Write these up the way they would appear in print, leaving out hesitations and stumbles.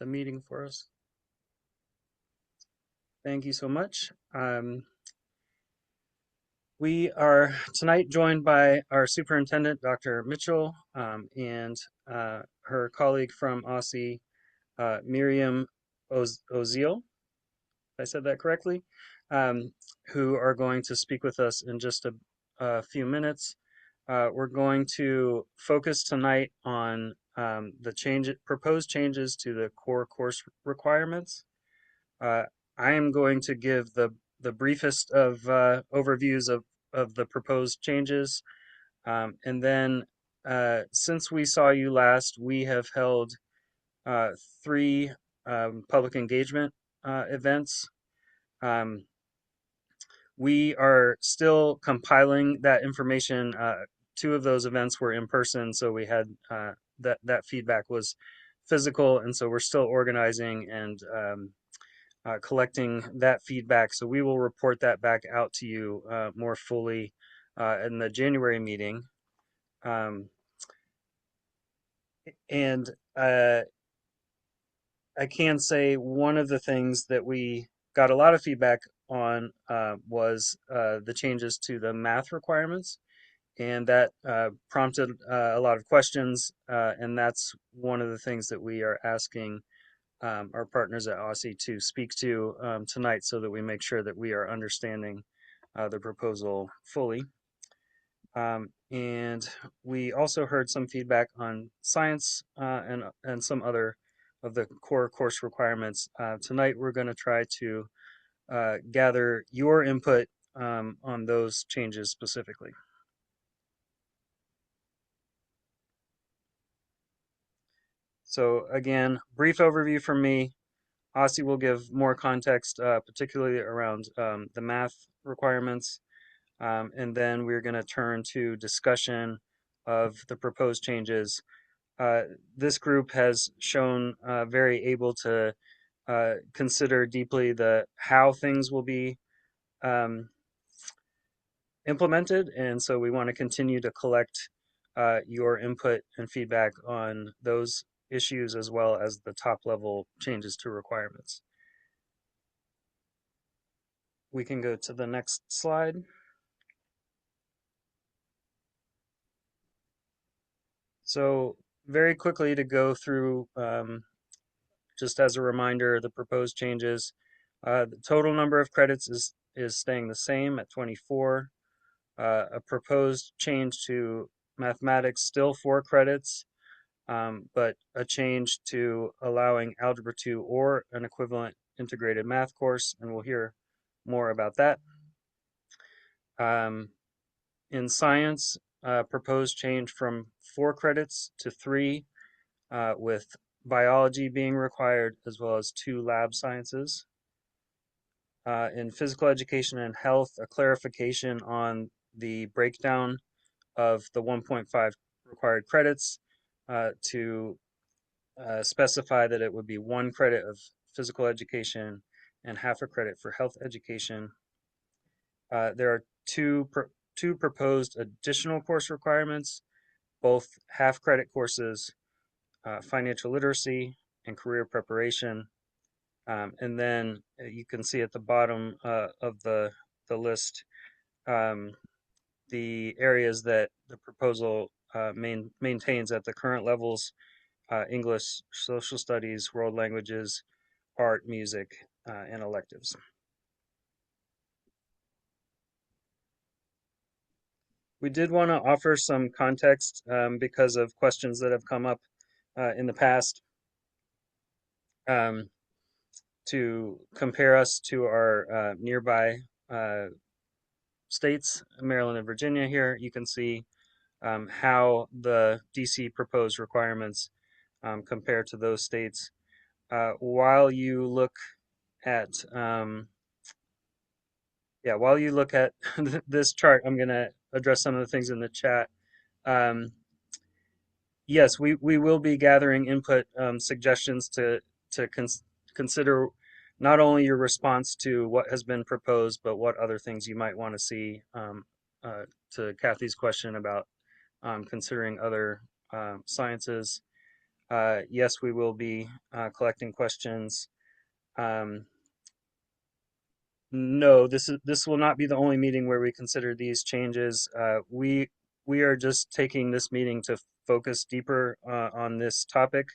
the meeting for us. Thank you so much. We are tonight joined by our superintendent, Dr. Mitchell, and her colleague from OSSI, Miriam Oziel, if I said that correctly, who are going to speak with us in just a few minutes. We're going to focus tonight on the proposed changes to the core course requirements. Uh, I am going to give the briefest of overviews of the proposed changes. And then, since we saw you last, we have held uh, three public engagement events. Um, we are still compiling that information. Two of those events were in person, so we had that feedback was physical, and so we're still organizing and collecting that feedback. So we will report that back out to you more fully in the January meeting. Um, and I can say one of the things that we got a lot of feedback on was the changes to the math requirements. And that prompted a lot of questions. And that's one of the things that we are asking our partners at OSSI to speak to tonight so that we make sure that we are understanding the proposal fully. And we also heard some feedback on science and some other of the core course requirements. Tonight, we're going to try to gather your input on those changes specifically. So again, brief overview from me. OSSI will give more context, particularly around the math requirements. And then we're going to turn to discussion of the proposed changes. This group has shown very able to consider deeply the how things will be um, implemented, and so we want to continue to collect your input and feedback on those issues as well as the top level changes to requirements. We can go to the next slide. So very quickly to go through, just as a reminder, the proposed changes. The total number of credits is staying the same at 24. A proposed change to mathematics, still 4 credits, but a change to allowing Algebra 2 or an equivalent integrated math course, and we'll hear more about that. In science, proposed change from 4 credits to 3, with biology being required as well as 2 lab sciences. In physical education and health, a clarification on the breakdown of the 1.5 required credits to specify that it would be 1 credit of physical education and half a credit for health education. There are two proposed additional course requirements, both half credit courses, financial literacy and career preparation. And then you can see at the bottom of the list the areas that the proposal maintains at the current levels: English, social studies, world languages, art, music, and electives. We did want to offer some context because of questions that have come up in the past, um, to compare us to our nearby states, Maryland and Virginia. Here you can see how the DC proposed requirements compare to those states. While you look at while you look at this chart, I'm going to address some of the things in the chat. Um, yes, we will be gathering input, suggestions to consider not only your response to what has been proposed, but what other things you might want to see. To Kathy's question about considering other sciences. Yes, we will be collecting questions. Um, no, this will not be the only meeting where we consider these changes. We are just taking this meeting to focus deeper on this topic,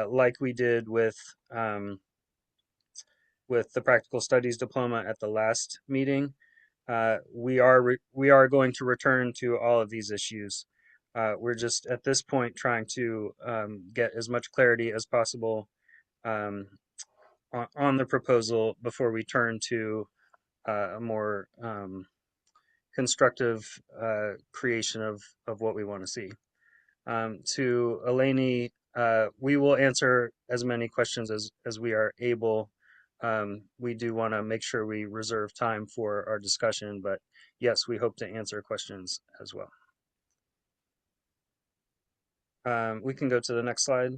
like we did with the practical studies diploma at the last meeting. We are going to return to all of these issues. We're just at this point trying to get as much clarity as possible um, on the proposal before we turn to a more constructive creation of what we want to see. To Eleni, we will answer as many questions as we are able. We do want to make sure we reserve time for our discussion, but yes, we hope to answer questions as well. We can go to the next slide.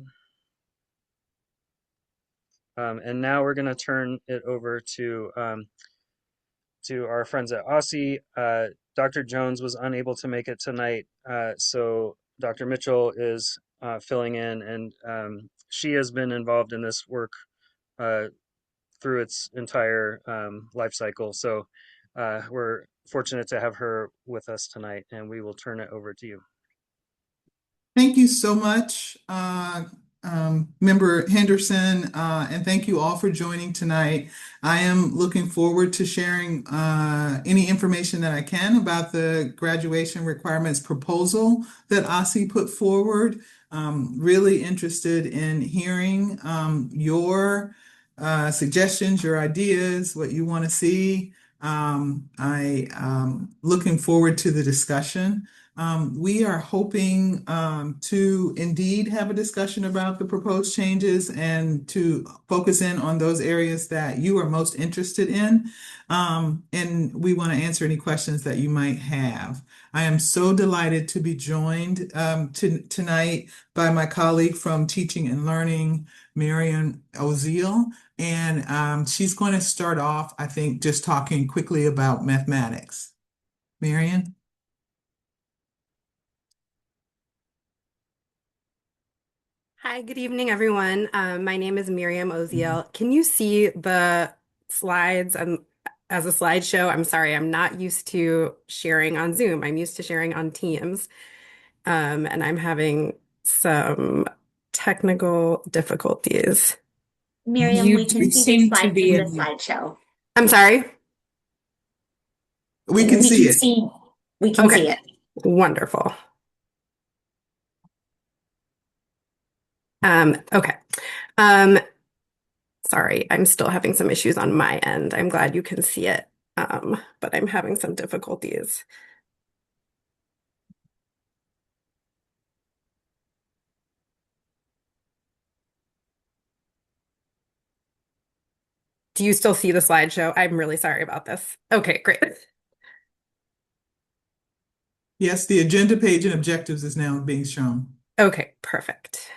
And now we're going to turn it over to our friends at OSSI. Dr. Jones was unable to make it tonight, so Dr. Mitchell is filling in, and she has been involved in this work uh, through its entire life cycle. So we're fortunate to have her with us tonight, and we will turn it over to you. Thank you so much, Member Henderson, and thank you all for joining tonight. I am looking forward to sharing any information that I can about the graduation requirements proposal that OSSI put forward. Really interested in hearing your suggestions, your ideas, what you want to see. Looking forward to the discussion. We are hoping to indeed have a discussion about the proposed changes and to focus in on those areas that you are most interested in. And we want to answer any questions that you might have. I am so delighted to be joined tonight by my colleague from Teaching and Learning, Miriam Oziel. And she's going to start off, I think, just talking quickly about mathematics. Marion? Hi, good evening, everyone. My name is Miriam Oziel. Can you see the slides as a slideshow? I'm sorry, I'm not used to sharing on Zoom. I'm used to sharing on Teams, and I'm having some technical difficulties. Miriam, You we do can see the seem to slides be in the in. slideshow. I'm sorry. We can see it. We can see Okay, it. wonderful. Okay. Um, Sorry, I'm still having some issues on my end. I'm glad you can see it, but I'm having some difficulties. Do you still see the slideshow? I'm really sorry about this. Okay, great. Yes, the agenda page and objectives is now being shown. Okay, perfect.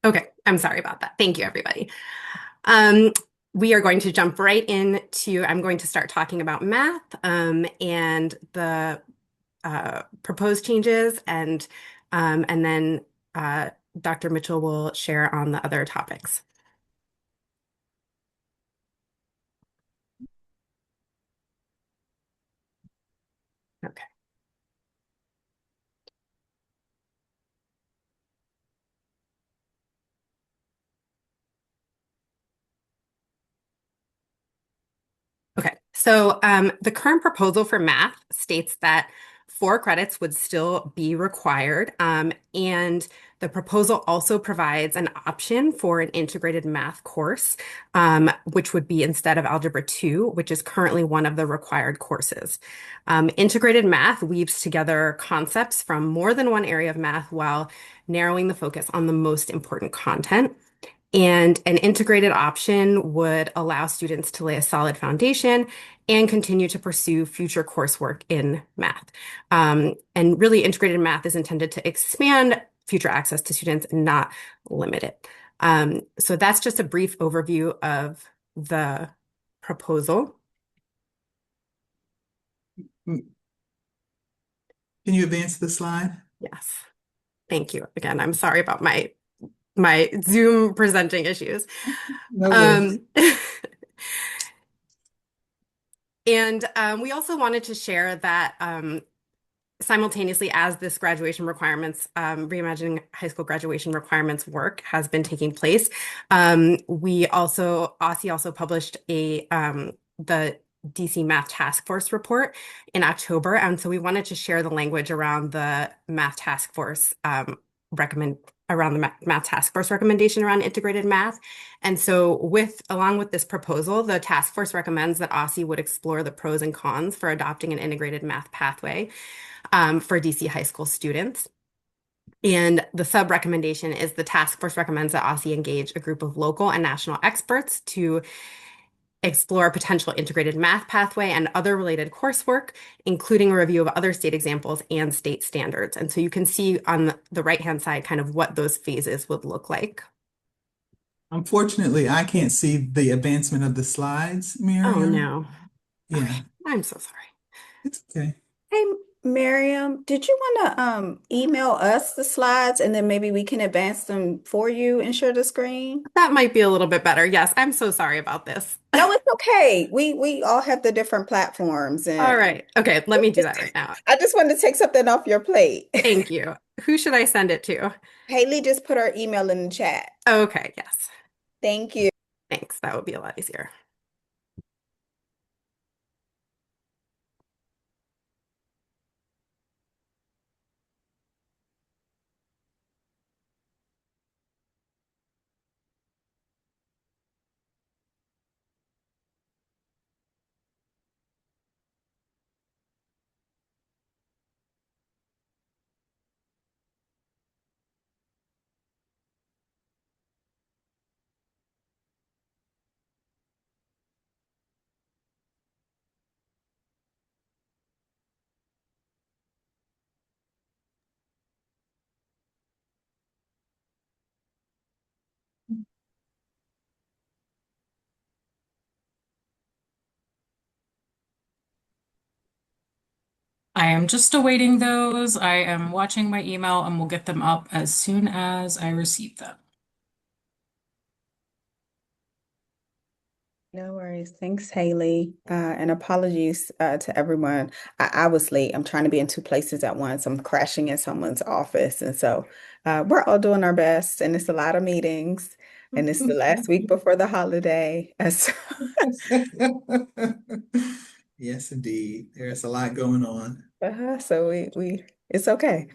Okay, I'm sorry about that. Thank you, everybody. We are going to jump right into, I'm going to start talking about math and the proposed changes, and then Dr. Mitchell will share on the other topics. Okay. Okay, so the current proposal for math states that 4 credits would still be required. And the proposal also provides an option for an integrated math course, which would be instead of Algebra 2, which is currently one of the required courses. Integrated math weaves together concepts from more than one area of math while narrowing the focus on the most important content. And an integrated option would allow students to lay a solid foundation and continue to pursue future coursework in math. And really, integrated math is intended to expand future access to students and not limit it. So that's just a brief overview of the proposal. Can you advance the slide? Yes. Thank you. Again, I'm sorry about my Zoom presenting issues. No worries. And we also wanted to share that simultaneously as this graduation requirements, reimagining high school graduation requirements work has been taking place, OSSE also published the DC Math Task Force report in October. And so we wanted to share the language around the Math Task Force Math Task Force recommendation around integrated math. And so along with this proposal, the task force recommends that OSSE would explore the pros and cons for adopting an integrated math pathway for DC high school students. And the sub recommendation is the task force recommends that OSSE engage a group of local and national experts to explore potential integrated math pathway and other related coursework, including a review of other state examples and state standards. And so you can see on the right-hand side kind of what those phases would look like. Unfortunately, I can't see the advancement of the slides, Miriam. Oh, no. Yeah. Okay. I'm so sorry. It's okay. Hey, Miriam, did you want to email us the slides and then maybe we can advance them for you and share the screen? That might be a little bit better. Yes, I'm so sorry about this. No, it's okay. We all have the different platforms and All right. Okay, let me do that right now. I just wanted to take something off your plate. Thank you. Who should I send it to? Haley just put our email in the chat. Okay, yes. Thank you. Thanks. That would be a lot easier. I am just awaiting those. I am watching my email and will get them up as soon as I receive them. No worries. Thanks, Haley. And apologies to everyone. I was late. I'm trying to be in 2 places at once. I'm crashing in someone's office. And so we're all doing our best. And it's a lot of meetings. And it's the last week before the holiday. And so Yes, indeed. There's a lot going on. so we it's okay.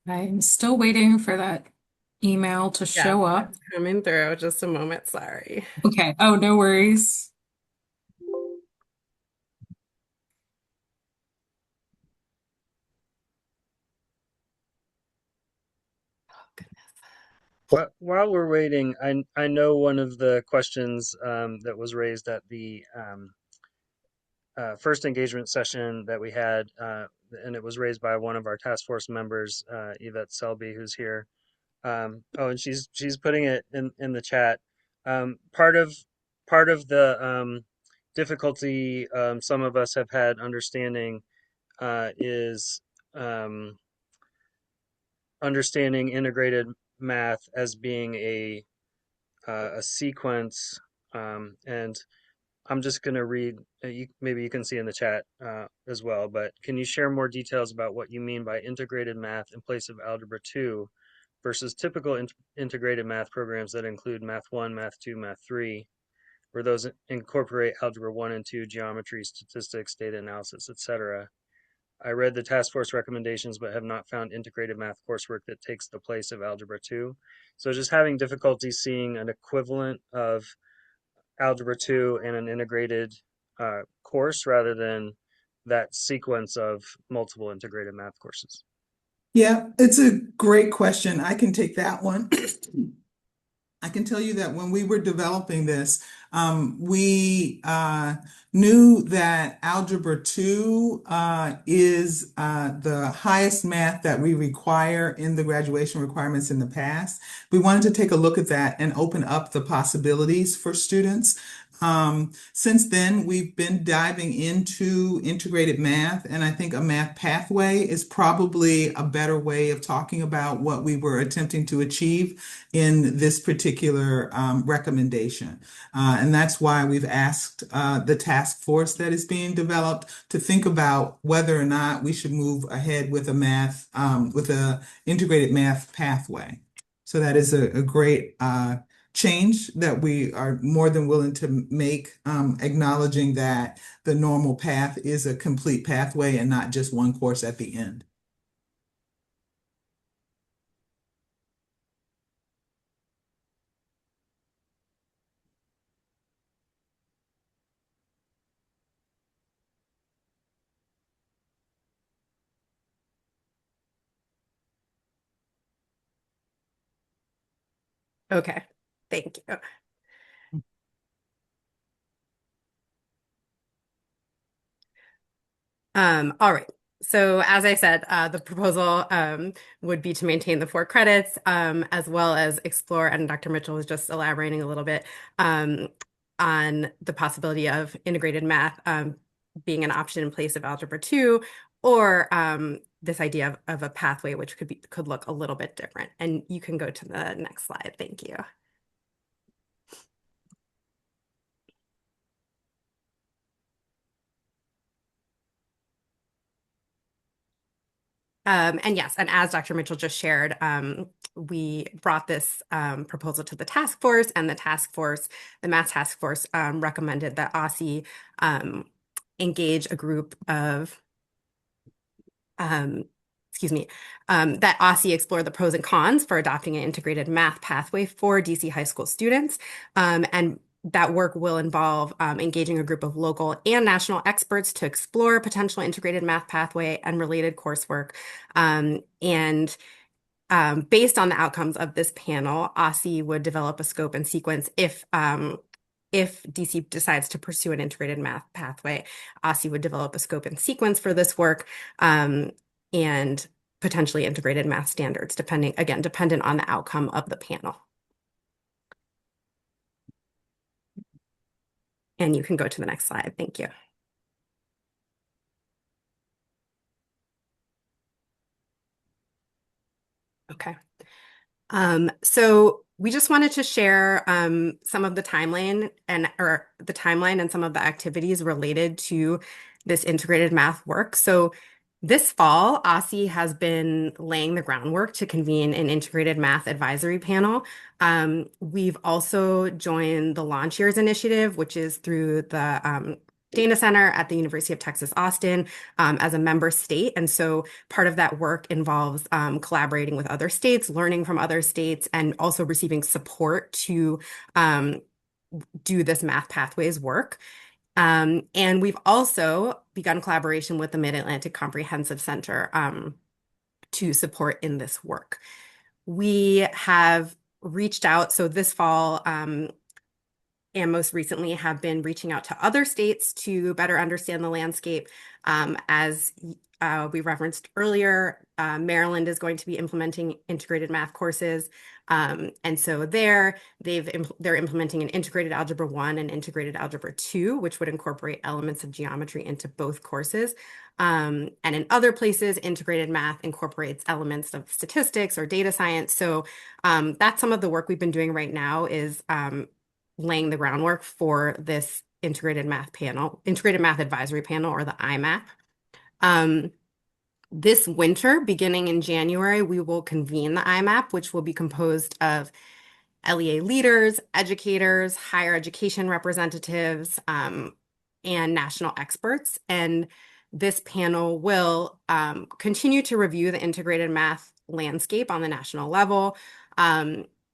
I'm still waiting for that email to show up. It's coming through. Just a moment. Sorry. Okay. Oh, no worries. Oh, goodness. While we're waiting, I know one of the questions that was raised at the first engagement session that we had, and it was raised by one of our task force members, Yvette Selby, who's here. And she's putting it in the chat. Part of the difficulty some of us have had understanding is understanding integrated math as being a sequence, and I'm just going to read, maybe you can see in the chat as well, but can you share more details about what you mean by integrated math in place of Algebra 2 versus typical integrated math programs that include Math 1, Math 2, Math 3, where those incorporate Algebra 1 and 2, geometry, statistics, data analysis, etc.? I read the task force recommendations, but have not found integrated math coursework that takes the place of Algebra 2. So just having difficulty seeing an equivalent of Algebra 2 in an integrated course rather than that sequence of multiple integrated math courses. Yeah, it's a great question. I can take that one. I can tell you that when we were developing this, we knew that Algebra 2 is the highest math that we require in the graduation requirements in the past. We wanted to take a look at that and open up the possibilities for students. Since then, we've been diving into integrated math, and I think a math pathway is probably a better way of talking about what we were attempting to achieve in this particular recommendation. And that's why we've asked the task force that is being developed to think about whether or not we should move ahead with with a integrated math pathway. So that is a great change that we are more than willing to make, acknowledging that the normal path is a complete pathway and not just one course at the end. Okay, thank you. All right. So as I said, the proposal would be to maintain the 4 credits, as well as explore, and Dr. Mitchell was just elaborating a little bit on the possibility of integrated math being an option in place of Algebra 2, or this idea of a pathway, which could look a little bit different. And you can go to the next slide. Thank you. And yes, and as Dr. Mitchell just shared, we brought this proposal to the task force, and the math task force, recommended that OSSE engage a group of, that OSSE explore the pros and cons for adopting an integrated math pathway for DC high school students. And that work will involve engaging a group of local and national experts to explore potential integrated math pathway and related coursework. Based on the outcomes of this panel, OSSE would develop a scope and sequence if DC decides to pursue an integrated math pathway. OSSE would develop a scope and sequence for this work, and potentially integrated math standards, dependent on the outcome of the panel. And you can go to the next slide. Thank you. Okay. So we just wanted to share some of the timeline and some of the activities related to this integrated math work. So this fall, OSSE has been laying the groundwork to convene an integrated math advisory panel. We've also joined the Launch Years Initiative, which is through the Dana Center at the University of Texas, Austin, as a member state. And so part of that work involves collaborating with other states, learning from other states, and also receiving support to do this math pathways work. And we've also begun collaboration with the Mid-Atlantic Comprehensive Center to support in this work. We have reached out, so this fall, and most recently have been reaching out to other states to better understand the landscape. As we referenced earlier, Maryland is going to be implementing integrated math courses. And so they're implementing an integrated Algebra 1 and integrated Algebra 2, which would incorporate elements of geometry into both courses. And in other places, integrated math incorporates elements of statistics or data science. So that's some of the work we've been doing right now, is laying the groundwork for this integrated math advisory panel, or the IMAP. This winter, beginning in January, we will convene the IMAP, which will be composed of LEA leaders, educators, higher education representatives, and national experts. And this panel will continue to review the integrated math landscape on the national level,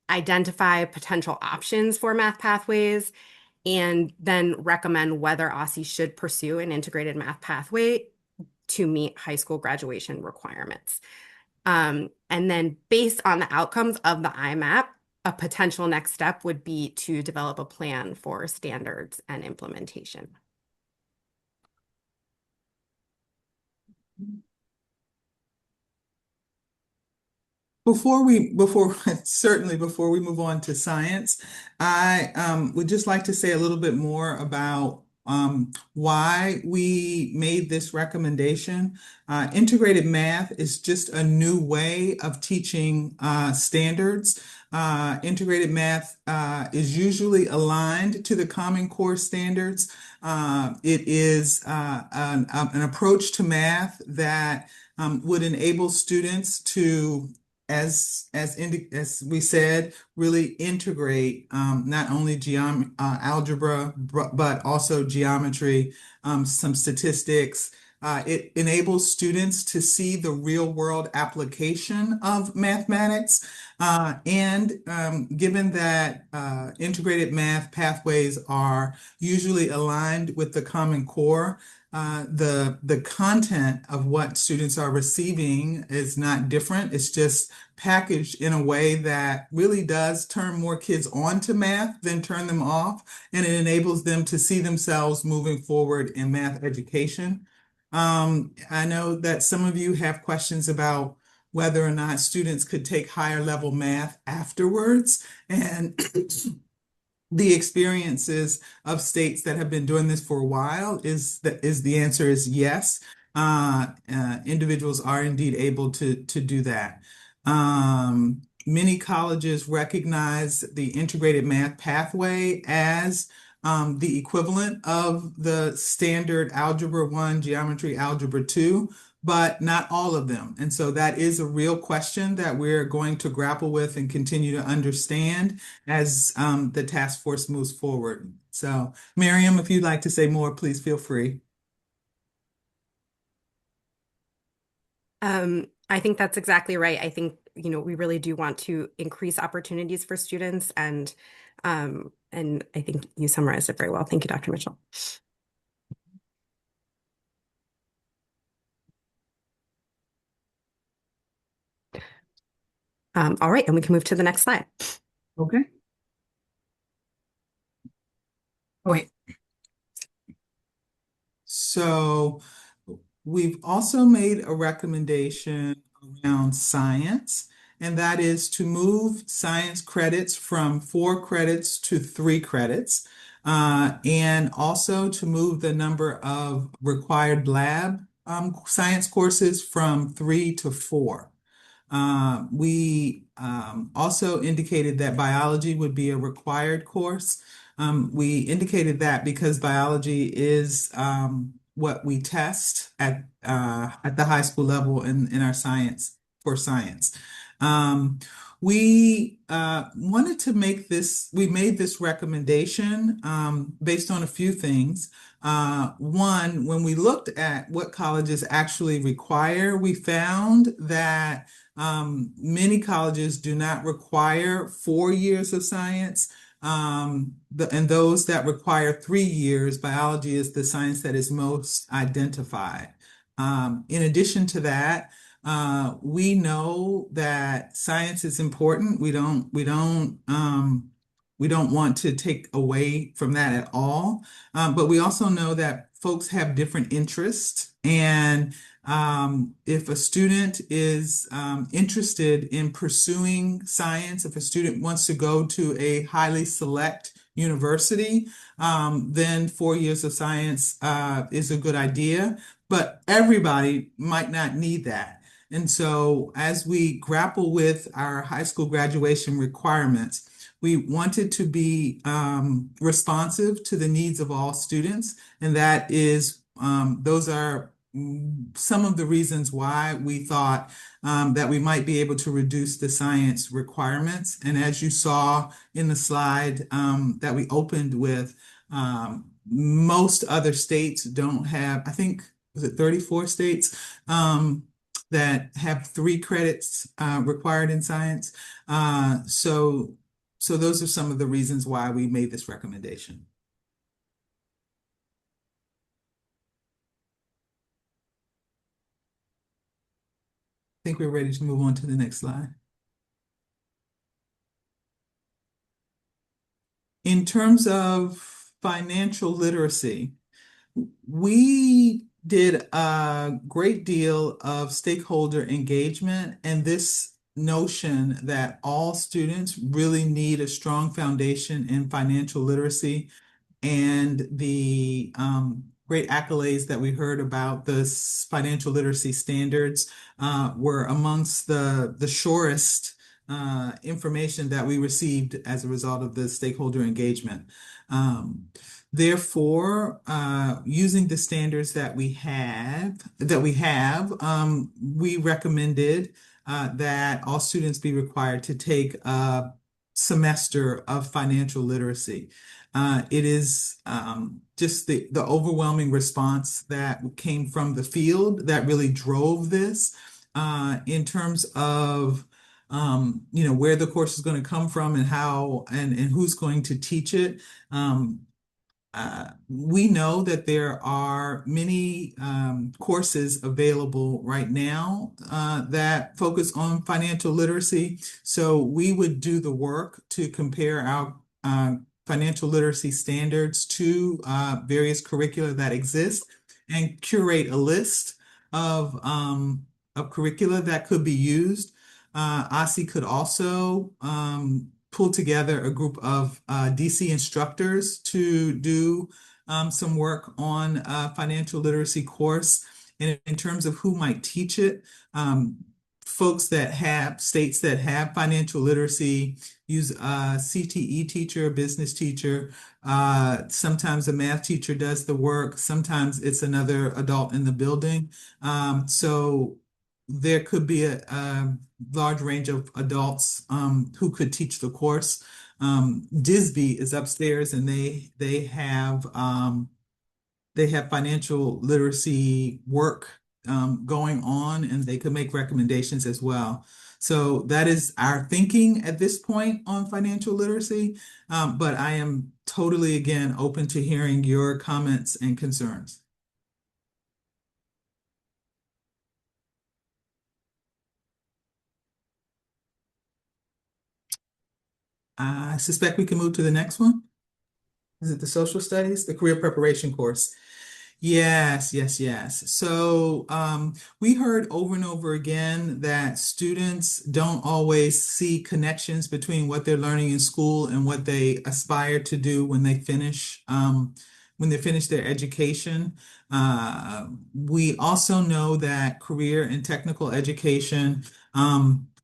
identify potential options for math pathways, and then recommend whether OSSE should pursue an integrated math pathway to meet high school graduation requirements. And then based on the outcomes of the IMAP, a potential next step would be to develop a plan for standards and implementation. Certainly before we move on to science, I would just like to say a little bit more about why we made this recommendation. Integrated math is just a new way of teaching standards. Integrated math is usually aligned to the Common Core standards. It is an approach to math that would enable students to, as we said, really integrate not only algebra, but also geometry, some statistics. It enables students to see the real world application of mathematics. And given that integrated math pathways are usually aligned with the Common Core, the content of what students are receiving is not different. It's just packaged in a way that really does turn more kids on to math than turn them off, and it enables them to see themselves moving forward in math education. I know that some of you have questions about whether or not students could take higher level math afterwards, and the experiences of states that have been doing this for a while is the answer is yes. Individuals are indeed able to do that. Many colleges recognize the integrated math pathway as the equivalent of the standard Algebra 1, Geometry Algebra 2, but not all of them. And so that is a real question that we're going to grapple with and continue to understand as the task force moves forward. So, Miriam, if you'd like to say more, please feel free. I think that's exactly right. I think, we really do want to increase opportunities for students, and I think you summarized it very well. Thank you, Dr. Mitchell. All right, and we can move to the next slide. Okay. Oh, wait. So we've also made a recommendation around science, and that is to move science credits from 4 credits to 3 credits, and also to move the number of required lab science courses from 3 to 4. We also indicated that biology would be a required course. We indicated that because biology is what we test at the high school level in our science for science. We wanted to we made this recommendation based on a few things. One, when we looked at what colleges actually require, we found that many colleges do not require 4 years of science. And those that require 3 years, biology is the science that is most identified. In addition to that, we know that science is important. We don't want to take away from that at all. But we also know that folks have different interests, and if a student is interested in pursuing science, if a student wants to go to a highly select university, then 4 years of science is a good idea, but everybody might not need that. And so as we grapple with our high school graduation requirements, We wanted to be responsive to the needs of all students, and that is those are some of the reasons why we thought that we might be able to reduce the science requirements. And as you saw in the slide that we opened with, most other states don't have, I think, was it 34 states that have 3 credits required in science. So those are some of the reasons why we made this recommendation. I think we're ready to move on to the next slide. In terms of financial literacy, we did a great deal of stakeholder engagement, and this notion that all students really need a strong foundation in financial literacy, and the great accolades that we heard about the financial literacy standards were amongst the surest information that we received as a result of the stakeholder engagement. Therefore, using the standards that we have, we recommended that all students be required to take a semester of financial literacy. It is just the overwhelming response that came from the field that really drove this in terms of where the course is going to come from and how and who's going to teach it. We know that there are many courses available right now that focus on financial literacy. So we would do the work to compare our financial literacy standards to various curricula that exist and curate a list of curricula that could be used. OSSE could also pull together a group of DC instructors to do some work on a financial literacy course. And in terms of who might teach it, states that have financial literacy use a CTE teacher, a business teacher. Sometimes a math teacher does the work. Sometimes it's another adult in the building. So there could be a large range of adults who could teach the course. DISB is upstairs, and they have financial literacy work going on, and they could make recommendations as well. So that is our thinking at this point on financial literacy. But I am totally, again, open to hearing your comments and concerns. I suspect we can move to the next one. Is it the social studies, the career preparation course? Yes. So we heard over and over again that students don't always see connections between what they're learning in school and what they aspire to do when they finish their education. We also know that career and technical education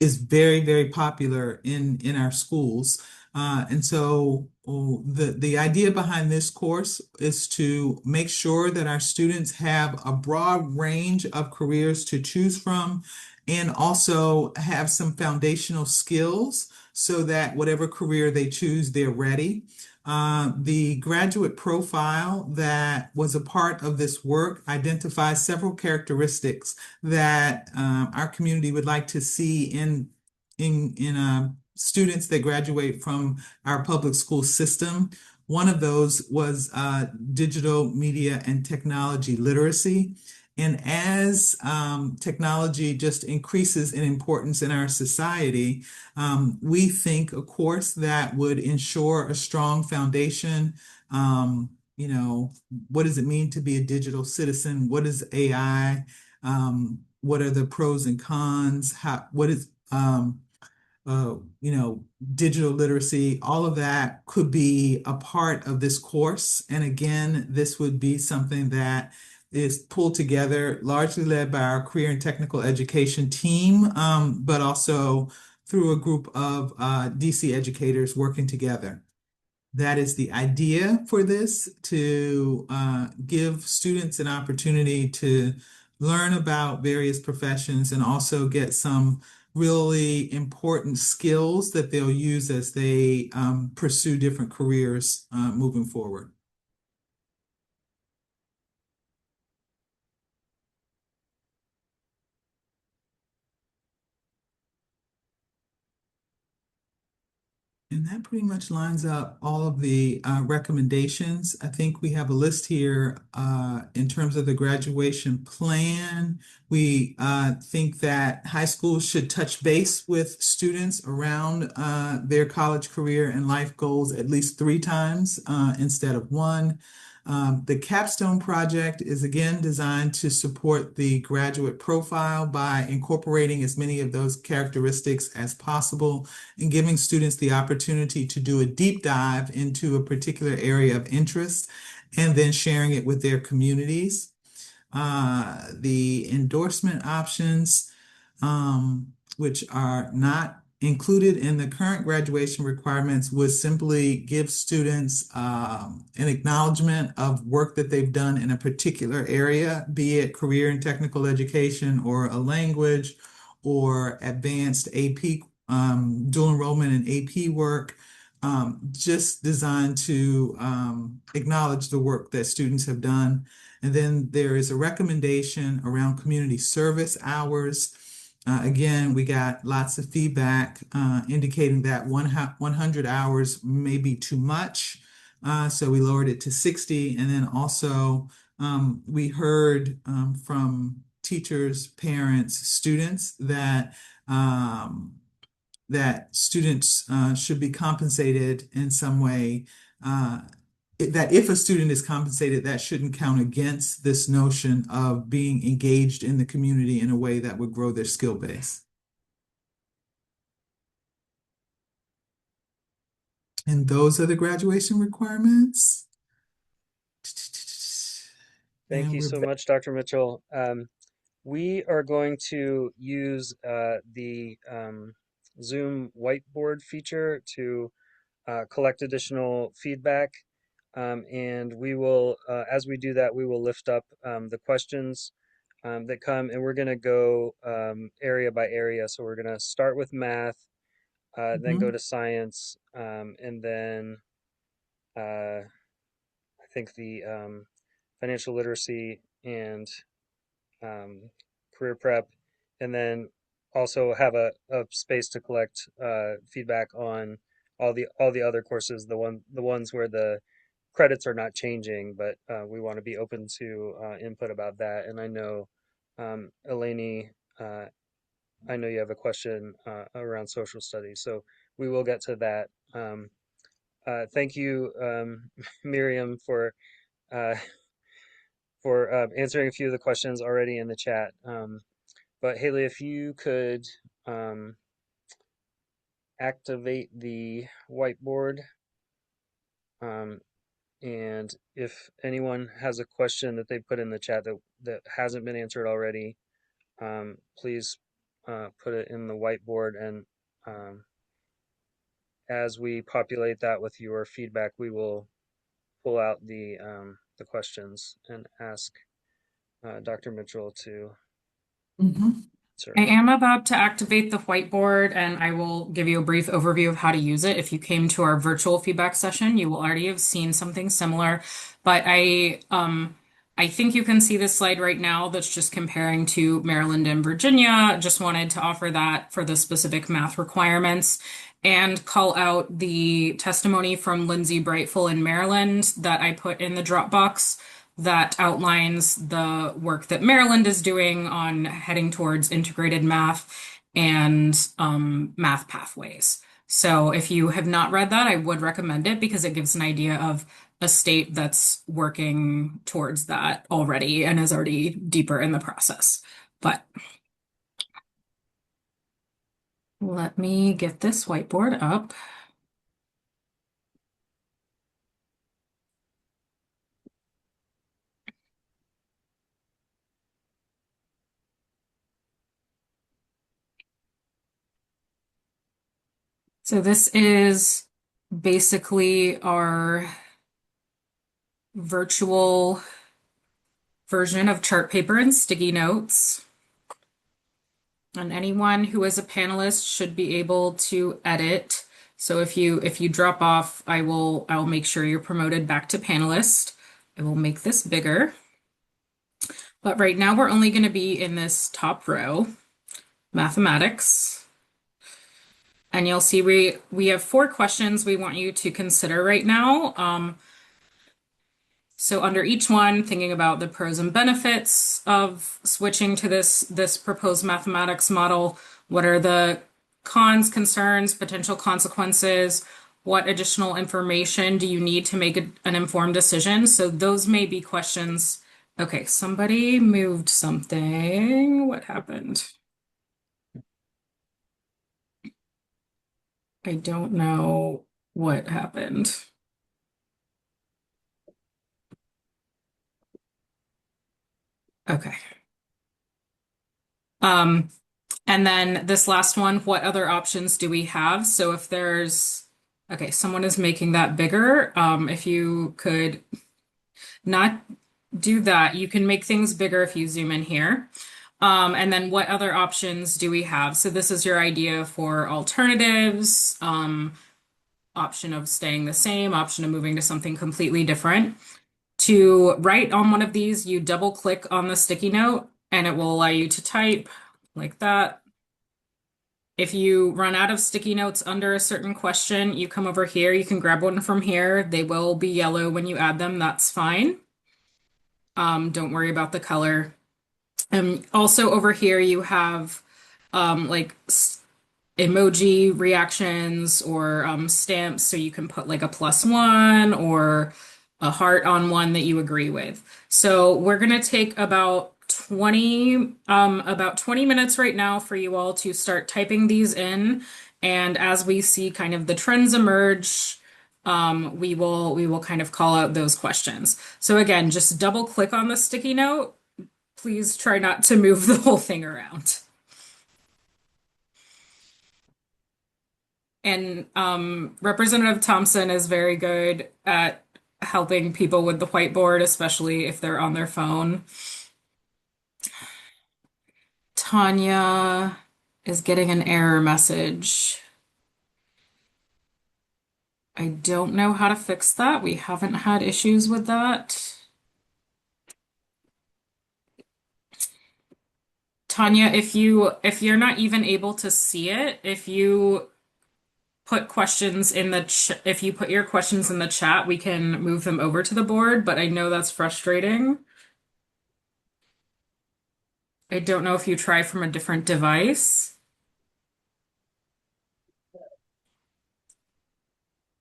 is very, very popular in our schools. And so the idea behind this course is to make sure that our students have a broad range of careers to choose from, and also have some foundational skills so that whatever career they choose, they're ready. The graduate profile that was a part of this work identifies several characteristics that our community would like to see in students that graduate from our public school system. One of those was digital media and technology literacy. And as technology just increases in importance in our society, we think a course that would ensure a strong foundation. What does it mean to be a digital citizen? What is AI? What are the pros and cons? What is digital literacy? All of that could be a part of this course. And again, this would be something that is pulled together, largely led by our career and technical education team, but also through a group of DC educators working together. That is the idea for this, to give students an opportunity to learn about various professions and also get some really important skills that they'll use as they pursue different careers moving forward. And that pretty much lines up all of the recommendations. I think we have a list here in terms of the graduation plan. We think that high schools should touch base with students around their college career and life goals at least 3 times instead of 1. The capstone project is again designed to support the graduate profile by incorporating as many of those characteristics as possible and giving students the opportunity to do a deep dive into a particular area of interest and then sharing it with their communities. The endorsement options, which are not included in the current graduation requirements, would simply give students an acknowledgement of work that they've done in a particular area, be it career and technical education or a language or advanced AP, dual enrollment and AP work, just designed to acknowledge the work that students have done. And then there is a recommendation around community service hours. Again, we got lots of feedback indicating that 100 hours may be too much. So we lowered it to 60. And then also we heard from teachers, parents, students that that students should be compensated in some way. That if a student is compensated, that shouldn't count against this notion of being engaged in the community in a way that would grow their skill base. And those are the graduation requirements. Thank And you we're so back. much, Dr. Mitchell. We are going to use the Zoom whiteboard feature to collect additional feedback. And we will, as we do that, we will lift up the questions that come, and we're going to go area by area. So we're going to start with math, then go Mhm. to science, and then I think the financial literacy and career prep, and then also have a space to collect feedback on all the other courses, the ones where the credits are not changing, but we want to be open to input about that. And I know Eleni, I know you have a question around social studies, so we will get to that. Thank you, Miriam, uh, for answering a few of the questions already in the chat. But Haley, if you could activate the whiteboard, um, and if anyone has a question that they put in the chat that hasn't been answered already, please put it in the whiteboard. And as we populate that with your feedback, we will pull out the questions and ask Dr. Mitchell to Mhm. I answer. am about to activate the whiteboard and I will give you a brief overview of how to use it. If you came to our virtual feedback session, you will already have seen something similar, but I think you can see this slide right now that's just comparing to Maryland and Virginia. Just wanted to offer that for the specific math requirements and call out the testimony from Lindsay Brightful in Maryland that I put in the Dropbox that outlines the work that Maryland is doing on heading towards integrated math and math pathways. So if you have not read that, I would recommend it because it gives an idea of a state that's working towards that already and is already deeper in the process. But let me get this whiteboard up. So this is basically our virtual version of chart paper and sticky notes. And anyone who is a panelist should be able to edit. So if you drop off, I will make sure you're promoted back to panelist. I will make this bigger. But right now we're only going to be in this top row, mathematics. And you'll see we have 4 questions we want you to consider right now. So under each one, thinking about the pros and benefits of switching to this proposed mathematics model, what are the cons, concerns, potential consequences? What additional information do you need to make an informed decision? So those may be questions. Okay, somebody moved something. What happened? I don't know what happened. Okay. And then this last one, what other options do we have? So if there's, okay, someone is making that bigger. If you could not do that, you can make things bigger if you zoom in here. And then what other options do we have? So this is your idea for alternatives, option of staying the same, option of moving to something completely different. To write on one of these, you double click on the sticky note and it will allow you to type like that. If you run out of sticky notes under a certain question, you come over here. You can grab one from here. They will be yellow when you add them. That's fine. Don't worry about the color. Also over here, you have like emoji reactions or stamps. So you can put like a +1 or a heart on one that you agree with. So we're going to take about 20 minutes right now for you all to start typing these in. And as we see kind of the trends emerge, we will kind of call out those questions. So again, just double click on the sticky note. Please try not to move the whole thing around. And Representative Thompson is very good at helping people with the whiteboard, especially if they're on their phone. Tanya is getting an error message. I don't know how to fix that. We haven't had issues with that. Tanya, if you're not even able to see it, if you put questions in the if you put your questions in the chat, we can move them over to the board, but I know that's frustrating. I don't know if you try from a different device.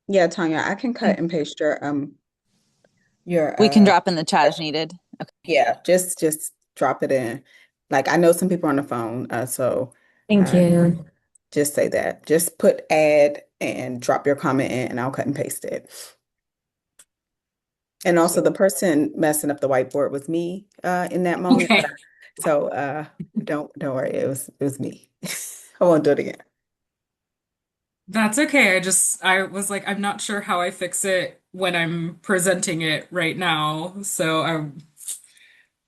Yeah, Tanya, I can cut and paste your We can drop in the chat if needed. Okay. yeah, just drop it in. Like I know some people are on the phone, so Thank you. just say that. Just put add and drop your comment in and I'll cut and paste it. And also the person messing up the whiteboard was me in that moment. Okay. So don't worry, it was me. I won't do it again. That's okay. I was like, I'm not sure how I fix it when I'm presenting it right now. So I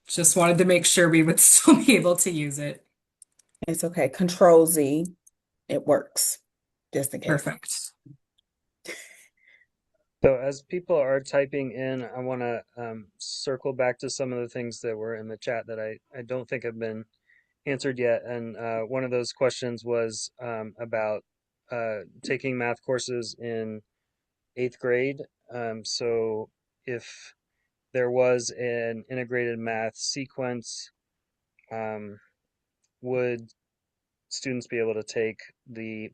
just wanted to make sure we would still be able to use it. It's okay. Control Z. It works. Just in case. Perfect. So as people are typing in, I want to circle back to some of the things that were in the chat that I don't think have been answered yet. And one of those questions was about taking math courses in 8th grade. So if there was an integrated math sequence, would students be able to take the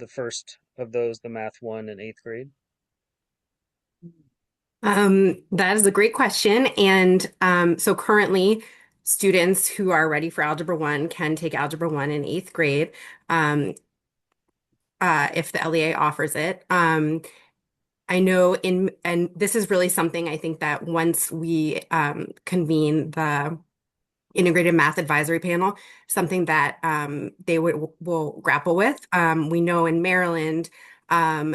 first of those, the Math 1 in 8th grade? That is a great question. And so currently, students who are ready for Algebra 1 can take Algebra 1 in 8th grade if the LEA offers it. I know and this is really something I think that once we convene the integrated math advisory panel, something that they will grapple with. We know in Maryland,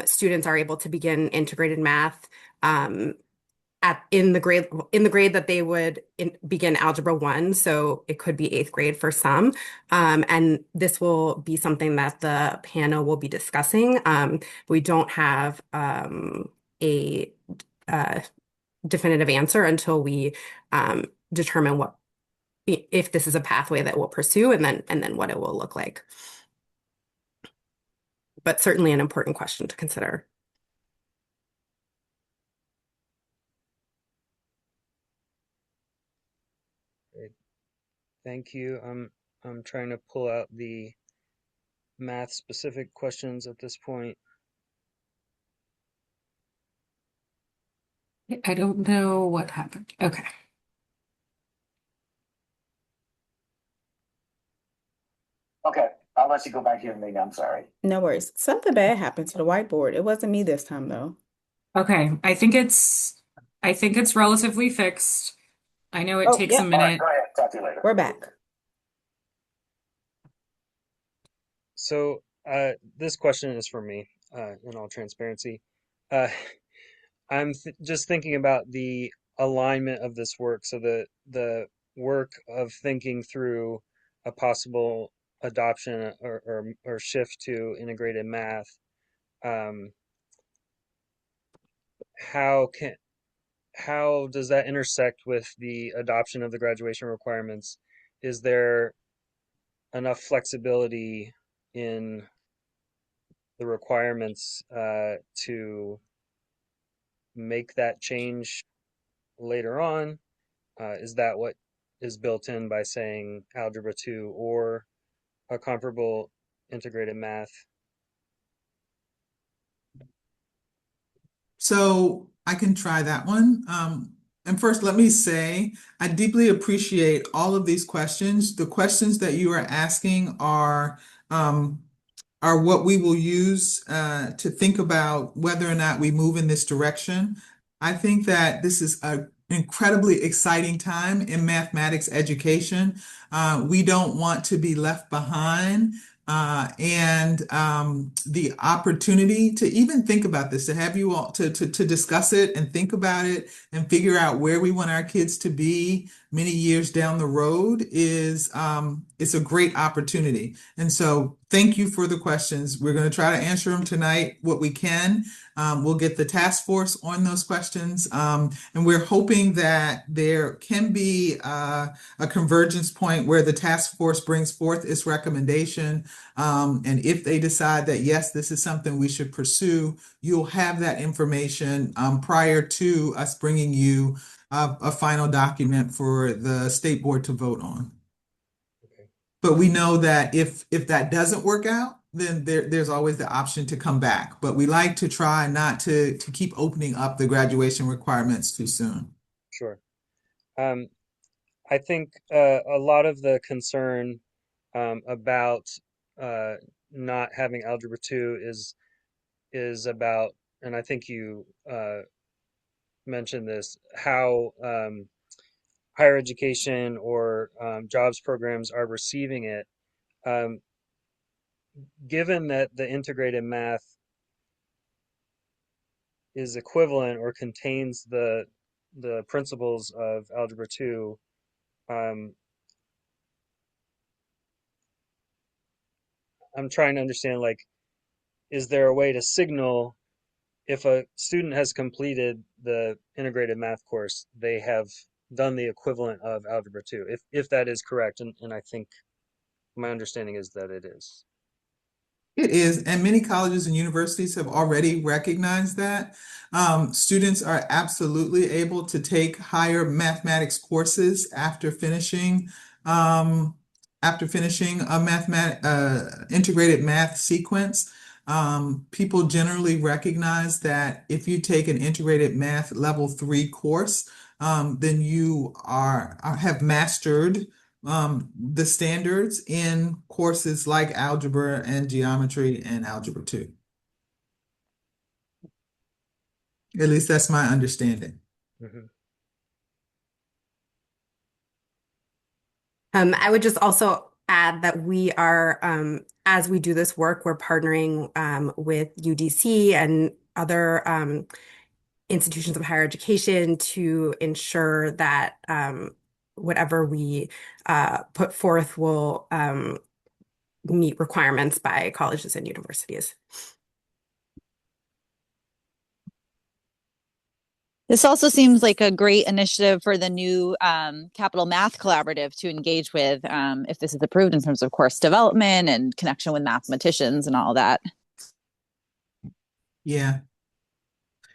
students are able to begin integrated math in the grade that they would begin Algebra 1, so it could be eighth grade for some. And this will be something that the panel will be discussing. We don't have a definitive answer until we determine if this is a pathway that we'll pursue, and then what it will look like. But certainly an important question to consider. Thank you. I'm trying to pull out the math specific questions at this point. I don't know what happened. Okay. Okay, I'll let you go back here, Megan. I'm sorry. No worries. Something bad happened to the whiteboard. It wasn't me this time though. Okay. I think it's relatively fixed. I know it Oh, takes a yeah. All right, minute. go ahead. Talk to you later. We're back. So this question is for me, in all transparency. Uh, I'm just thinking about the alignment of this work. So the work of thinking through a possible adoption or shift to integrated math. How does that intersect with the adoption of the graduation requirements? Is there enough flexibility in the requirements to make that change later on? Is that what is built in by saying Algebra 2 or a comparable integrated math? So I can try that one. And first, let me say, I deeply appreciate all of these questions. The questions that you are asking are what we will use to think about whether or not we move in this direction. I think that this is an incredibly exciting time in mathematics education. We don't want to be left behind. And the opportunity to even think about this, to have you all to discuss it and think about it and figure out where we want our kids to be many years down the road is it's a great opportunity. And so thank you for the questions. We're going to try to answer them tonight, what we can. We'll get the task force on those questions. And we're hoping that there can be a convergence point where the task force brings forth its recommendation. And if they decide that, yes, this is something we should pursue, you'll have that information prior to us bringing you a final document for the state board to vote on. Okay. But we know that if that doesn't work out, then there's always the option to come back. But we like to try not to keep opening up the graduation requirements too soon. Sure. I think a lot of the concern about not having Algebra 2 is about, and I think you mentioned this, how higher education or jobs programs are receiving it. Given that the integrated math is equivalent or contains the principles of Algebra 2, I'm trying to understand, like, is there a way to signal if a student has completed the integrated math course, they have done the equivalent of Algebra 2, if that is correct, and I think my understanding is that it is. It is, and many colleges and universities have already recognized that. Students are absolutely able to take higher mathematics courses after finishing a integrated math sequence. People generally recognize that if you take an integrated math level 3 course, then you have mastered the standards in courses like algebra and geometry and algebra 2. At least that's my understanding. Mm-hmm. I would just also add that we are, as we do this work, we're partnering with UDC and other institutions of higher education to ensure that whatever we put forth will meet requirements by colleges and universities. This also seems like a great initiative for the new Capital Math Collaborative to engage with if this is approved in terms of course development and connection with mathematicians and all that. Yeah.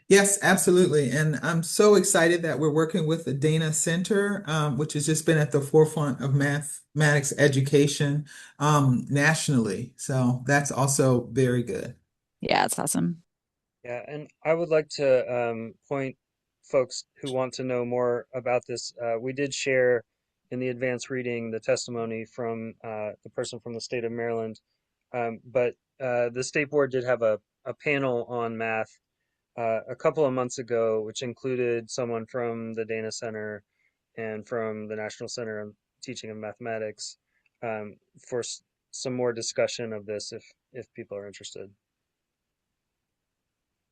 Yes, absolutely. And I'm so excited that we're working with the Dana Center, which has just been at the forefront of mathematics education nationally. So that's also very good. Yeah, it's awesome. Yeah, and I would like to point folks who want to know more about this. We did share in the advanced reading the testimony from the person from the state of Maryland, but the state board did have a panel on math a couple of months ago, which included someone from the Dana Center and from the National Center on Teaching of Mathematics for some more discussion of this if people are interested.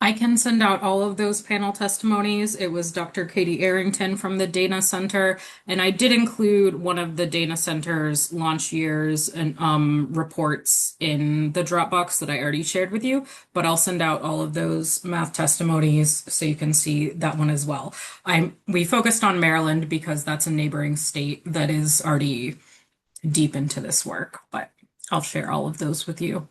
I can send out all of those panel testimonies. It was Dr. Katie Arrington from the Dana Center, and I did include one of the Dana Center's launch years and reports in the Dropbox that I already shared with you, but I'll send out all of those math testimonies so you can see that one as well. We focused on Maryland because that's a neighboring state that is already deep into this work, but I'll share all of those with you.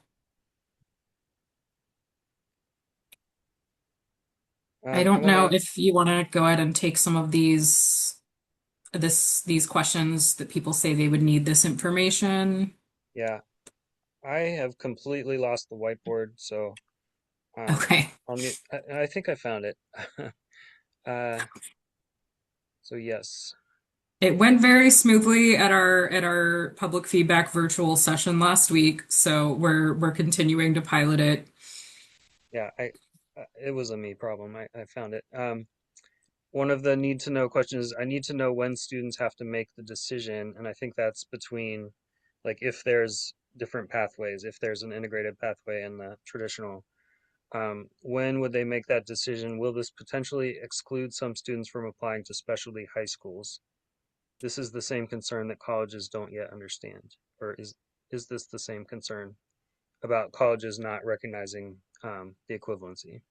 I don't know if you want to go ahead and take some of these questions that people say they would need this information. Yeah, I have completely lost the whiteboard, so Okay. I think I found it. So yes. It went very smoothly at our public feedback virtual session last week, so we're continuing to pilot it. Yeah, it was a me problem. I found it. One of the need to know questions, I need to know when students have to make the decision, and I think that's between, like, if there's different pathways, if there's an integrated pathway in the traditional, when would they make that decision? Will this potentially exclude some students from applying to specialty high schools? This is the same concern that colleges don't yet understand, or is this the same concern about colleges not recognizing the equivalency?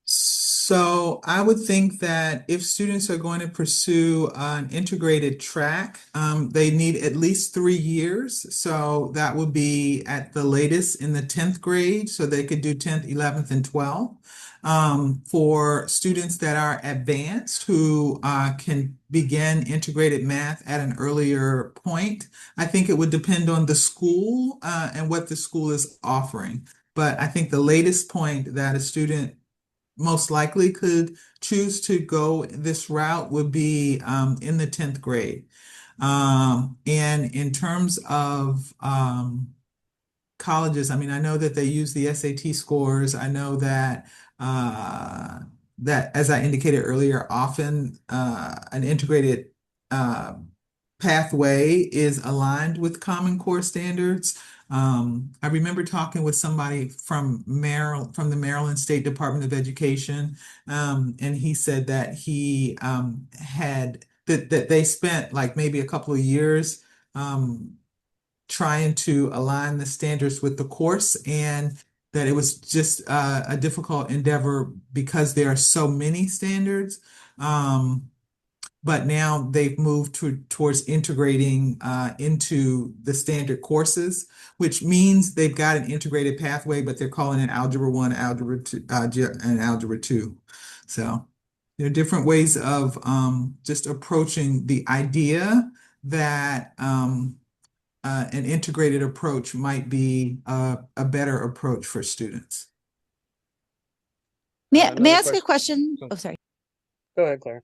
So I would think that if students are going to pursue an integrated track, they need at least 3 years. So that would be at the latest in the 10th grade, so they could do 10th, 11th, and 12th. For students that are advanced who can begin integrated math at an earlier point, I think it would depend on the school and what the school is offering. But I think the latest point that a student most likely could choose to go this route would be in the 10th grade. And in terms of colleges, I mean, I know that they use the SAT scores. I know that that, as I indicated earlier, often an integrated pathway is aligned with Common Core standards. I remember talking with somebody from Maryland, from the Maryland State Department of Education, and he said that he had that they spent like maybe a couple of years trying to align the standards with the course, and that it was just a difficult endeavor because there are so many standards. But now they've moved towards integrating into the standard courses, which means they've got an integrated pathway, but they're calling it Algebra 1, Algebra 2, and Algebra 2. So there are different ways of just approaching the idea that an integrated approach might be a better approach for students. May I ask a question? Oh, sorry. Go ahead, Claire.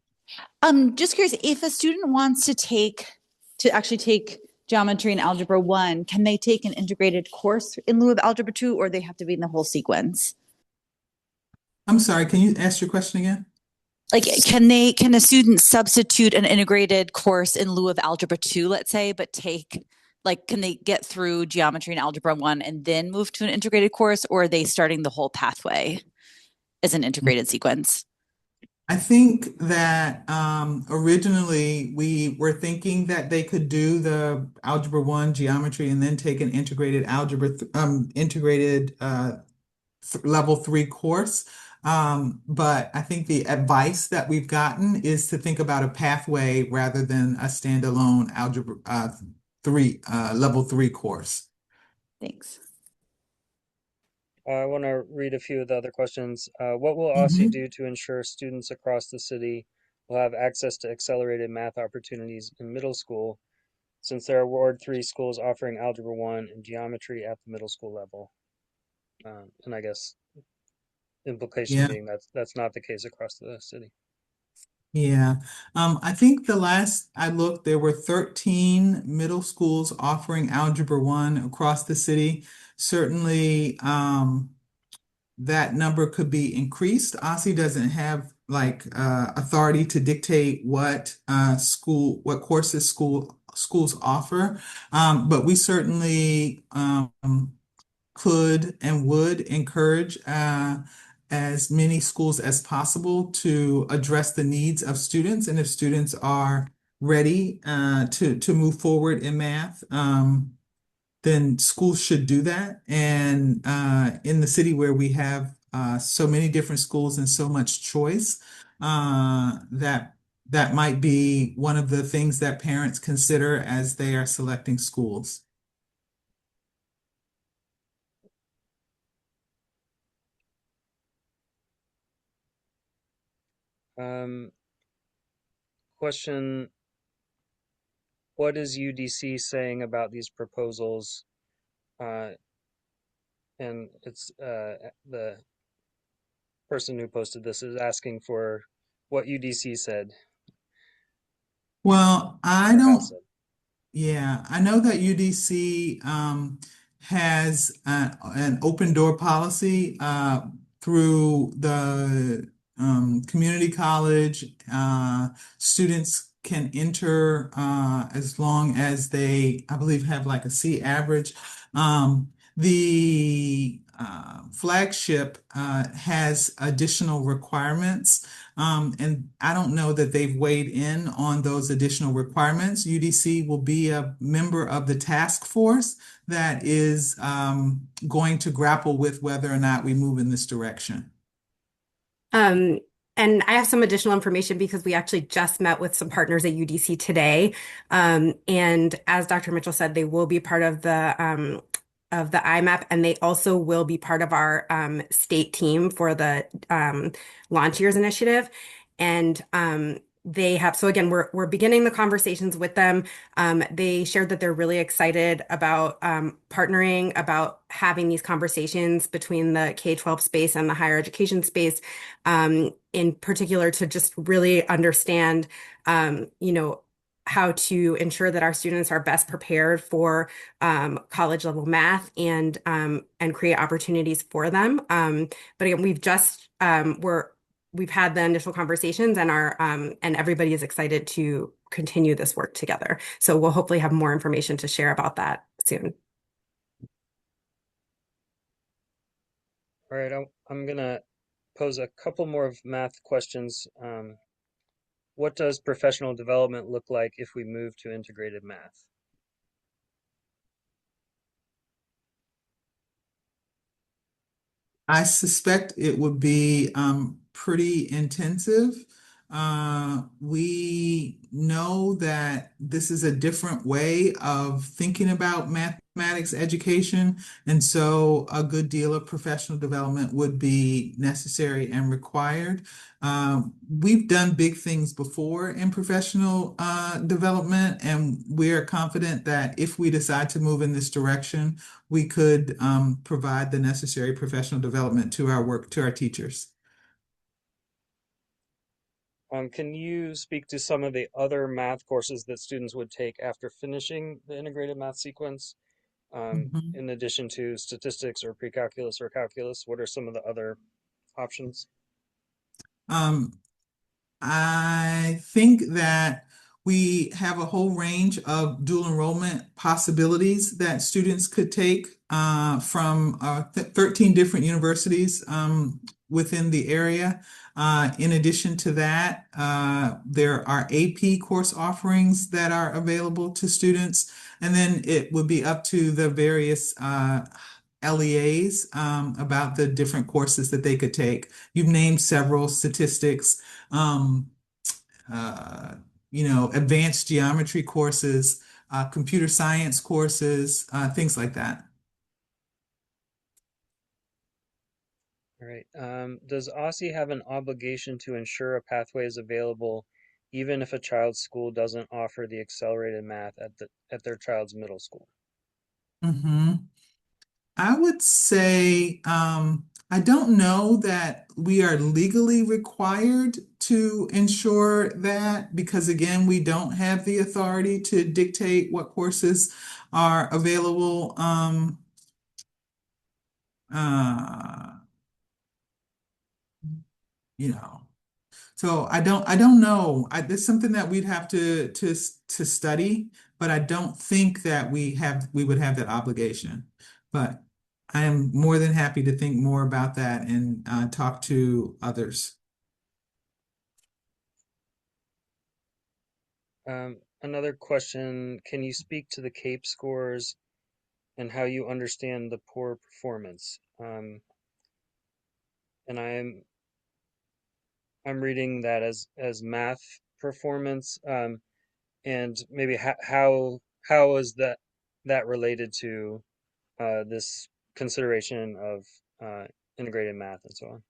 Just curious, if a student wants to actually take geometry and algebra 1, can they take an integrated course in lieu of algebra 2, or they have to be in the whole sequence? I'm sorry, can you ask your question again? Like, can a student substitute an integrated course in lieu of Algebra 2, let's say, but can they get through geometry and Algebra 1 and then move to an integrated course, or are they starting the whole pathway as an integrated sequence? I think that originally we were thinking that they could do the Algebra 1 geometry and then take an integrated level 3 course. But I think the advice that we've gotten is to think about a pathway rather than a standalone Algebra 3 level 3 course. Thanks. I want to read a few of the other questions. What will OSSE do to ensure students across the city will have access to accelerated math opportunities in middle school, since there are Ward 3 schools offering Algebra 1 and geometry at the middle school level? And I guess implication Yeah. being that's not the case across the city. Yeah, I think the last I looked, there were 13 middle schools offering Algebra 1 across the city. Certainly, that number could be increased. OSSE doesn't have authority to dictate what courses schools offer, but we certainly could and would encourage as many schools as possible to address the needs of students. And if students are ready to move forward in math, then schools should do that. And in the city where we have so many different schools and so much choice, that might be one of the things that parents consider as they are selecting schools. Question, what is UDC saying about these proposals? And it's the person who posted this is asking for what UDC said. Well, I or don't, has said. yeah, I know that UDC has an open door policy through the community college. Students can enter as long as they, I believe, have like a C average. The flagship has additional requirements. And I don't know that they've weighed in on those additional requirements. UDC will be a member of the task force that is going to grapple with whether or not we move in this direction. And I have some additional information because we actually just met with some partners at UDC today. And as Dr. Mitchell said, they will be part of the IMAP, and they also will be part of our state team for the Launch Years Initiative. And they have, so again, we're beginning the conversations with them. They shared that they're really excited about partnering, about having these conversations between the K-12 space and the higher education space, in particular to just really understand, how to ensure that our students are best prepared for college level math and create opportunities for them. But again, we've had the initial conversations and and everybody is excited to continue this work together. So we'll hopefully have more information to share about that soon. All right, I'm gonna pose a couple more of math questions. What does professional development look like if we move to integrated math? I suspect it would be pretty intensive. We know that this is a different way of thinking about mathematics education, and so a good deal of professional development would be necessary and required. We've done big things before in professional development, and we are confident that if we decide to move in this direction, we could provide the necessary professional development to our teachers. Can you speak to some of the other math courses that students would take after finishing the integrated math sequence? In addition to statistics or pre-calculus or calculus, what are some of the other options? I think that we have a whole range of dual enrollment possibilities that students could take from 13 different universities within the area. In addition to that, there are AP course offerings that are available to students, and then it would be up to the various LEAs about the different courses that they could take. You've named several: statistics, um, uh, advanced geometry courses, computer science courses, things like that. All right. Does OSSI have an obligation to ensure a pathway is available even if a child's school doesn't offer the accelerated math at their child's middle school? Mhm. I would say, I don't know that we are legally required to ensure that because, again, we don't have the authority to dictate what courses are available. Uh, you know, so I don't know. It's something that we'd have to study, but I don't think that we would have that obligation. But I am more than happy to think more about that and talk to others. Another question, can you speak to the CAPE scores and how you understand the poor performance? And I'm reading that as math performance, and maybe how is that related to this consideration of integrated math and so on?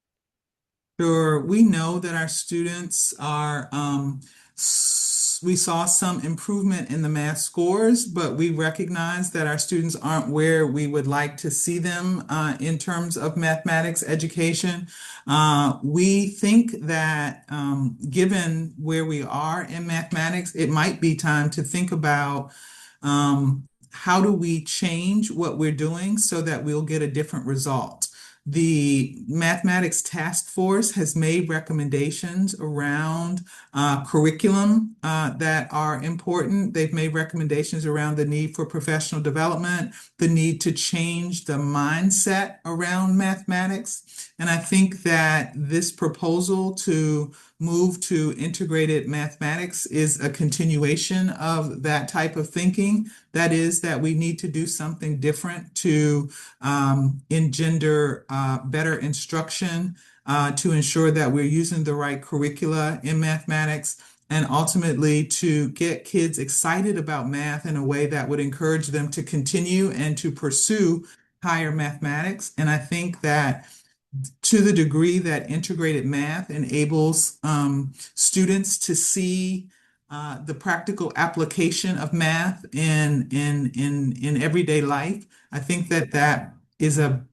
Sure, we know that our students are, we saw some improvement in the math scores, but we recognize that our students aren't where we would like to see them in terms of mathematics education. We think that given where we are in mathematics, it might be time to think about how do we change what we're doing so that we'll get a different result. The Mathematics Task Force has made recommendations around curriculum that are important. They've made recommendations around the need for professional development, the need to change the mindset around mathematics. And I think that this proposal to move to integrated mathematics is a continuation of that type of thinking. That is, that we need to do something different to engender better instruction, to ensure that we're using the right curricula in mathematics, and ultimately to get kids excited about math in a way that would encourage them to continue and to pursue higher mathematics. And I think that to the degree that integrated math enables students to see the practical application of math in everyday life, I think that that is a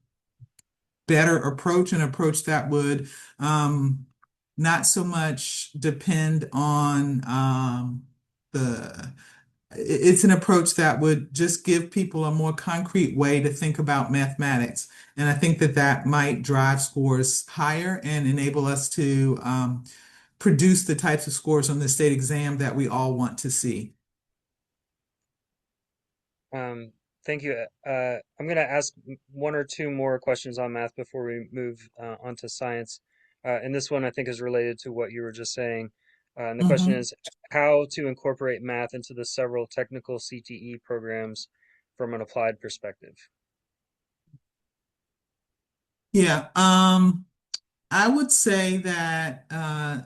better approach, an approach that would not so much depend on the it's an approach that would just give people a more concrete way to think about mathematics. And I think that that might drive scores higher and enable us to produce the types of scores on the state exam that we all want to see. Thank you. I'm going to ask one or two more questions on math before we move on to science. And this one I think is related to what you were just saying. And the question is how to incorporate math into the several technical CTE programs from an applied perspective. Yeah, I would say that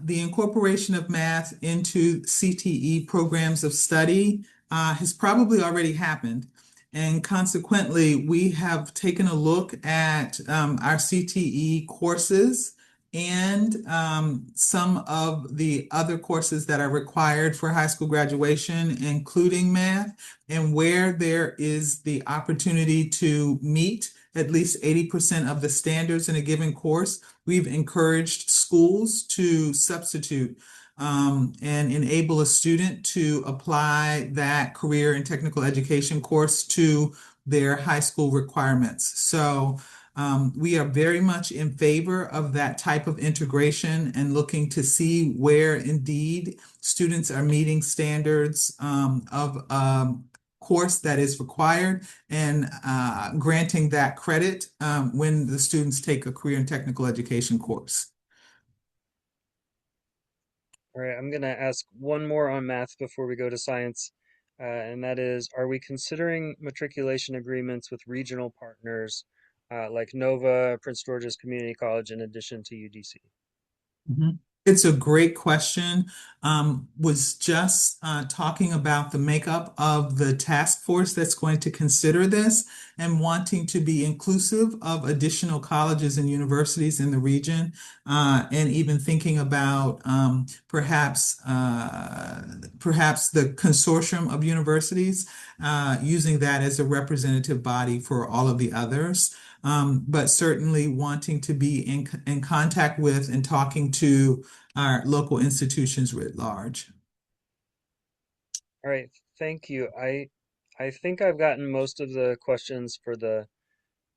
the incorporation of math into CTE programs of study has probably already happened. And consequently, we have taken a look at our CTE courses and some of the other courses that are required for high school graduation, including math, and where there is the opportunity to meet at least 80% of the standards in a given course. We've encouraged schools to substitute and enable a student to apply that career and technical education course to their high school requirements. So We are very much in favor of that type of integration and looking to see where indeed students are meeting standards of course that is required and granting that credit when the students take a career and technical education course. All right, I'm going to ask one more on math before we go to science, and that is, are we considering matriculation agreements with regional partners like Nova, Prince George's Community College, in addition to UDC? It's a great question. Was just talking about the makeup of the task force that's going to consider this and wanting to be inclusive of additional colleges and universities in the region, and even thinking about perhaps the consortium of universities, using that as a representative body for all of the others. But certainly wanting to be in contact with and talking to our local institutions writ large. All right, thank you. I think I've gotten most of the questions for the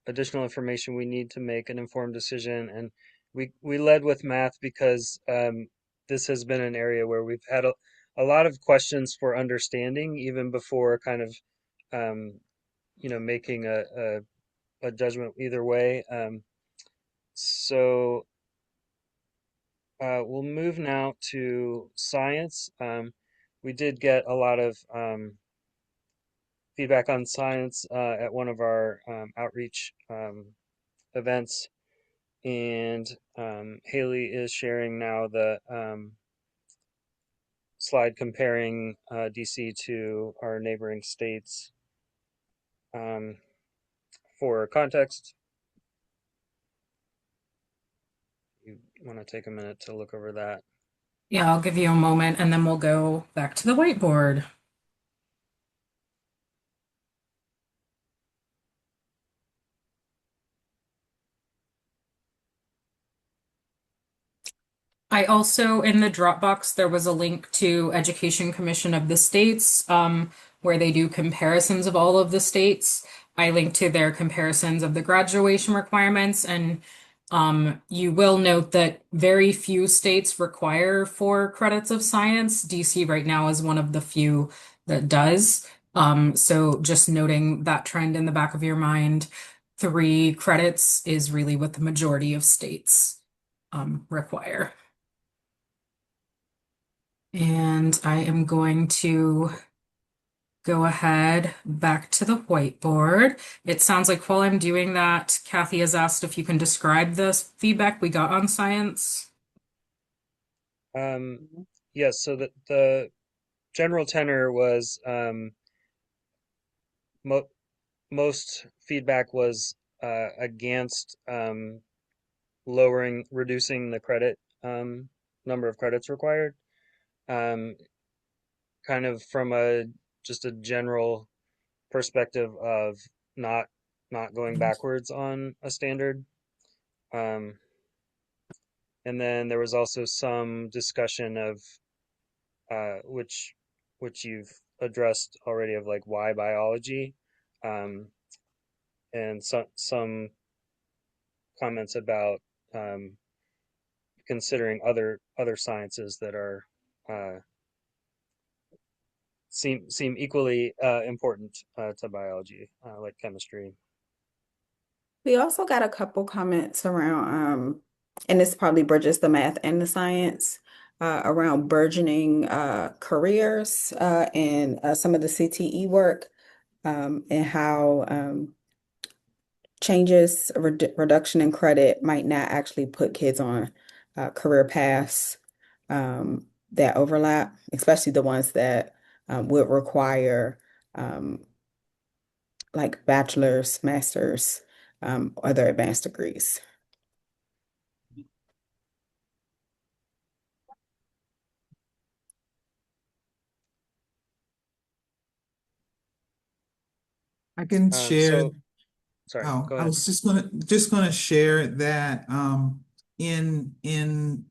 additional information we need to make an informed decision, and we led with math because this has been an area where we've had a lot of questions for understanding even before kind of making a judgment either way. So we'll move now to science. We did get a lot of feedback on science at one of our outreach events, and Haley is sharing now the slide comparing DC to our neighboring states. For context, you want to take a minute to look over that? Yeah, I'll give you a moment and then we'll go back to the whiteboard. I also, in the Dropbox, there was a link to Education Commission of the States, where they do comparisons of all of the states. I linked to their comparisons of the graduation requirements, and you will note that very few states require 4 credits of science. DC right now is one of the few that does. So just noting that trend in the back of your mind, 3 credits is really what the majority of states require. And I am going to go ahead back to the whiteboard. It sounds like while I'm doing that, Kathy has asked if you can describe the feedback we got on science. Yes, so the general tenor was most feedback was against reducing the credit number of credits required. Kind of from just a general perspective of not going backwards on a standard. And then there was also some discussion of which you've addressed already, of like why biology, and some comments about considering other sciences that are seem equally important to biology, like chemistry. We also got a couple comments around, and this probably bridges the math and the science, around burgeoning careers and some of the CTE work, and how reduction in credit might not actually put kids on career paths that overlap, especially the ones that would require like bachelor's, master's, other advanced degrees. I can share. Sorry, Oh, go I ahead. was just gonna share that in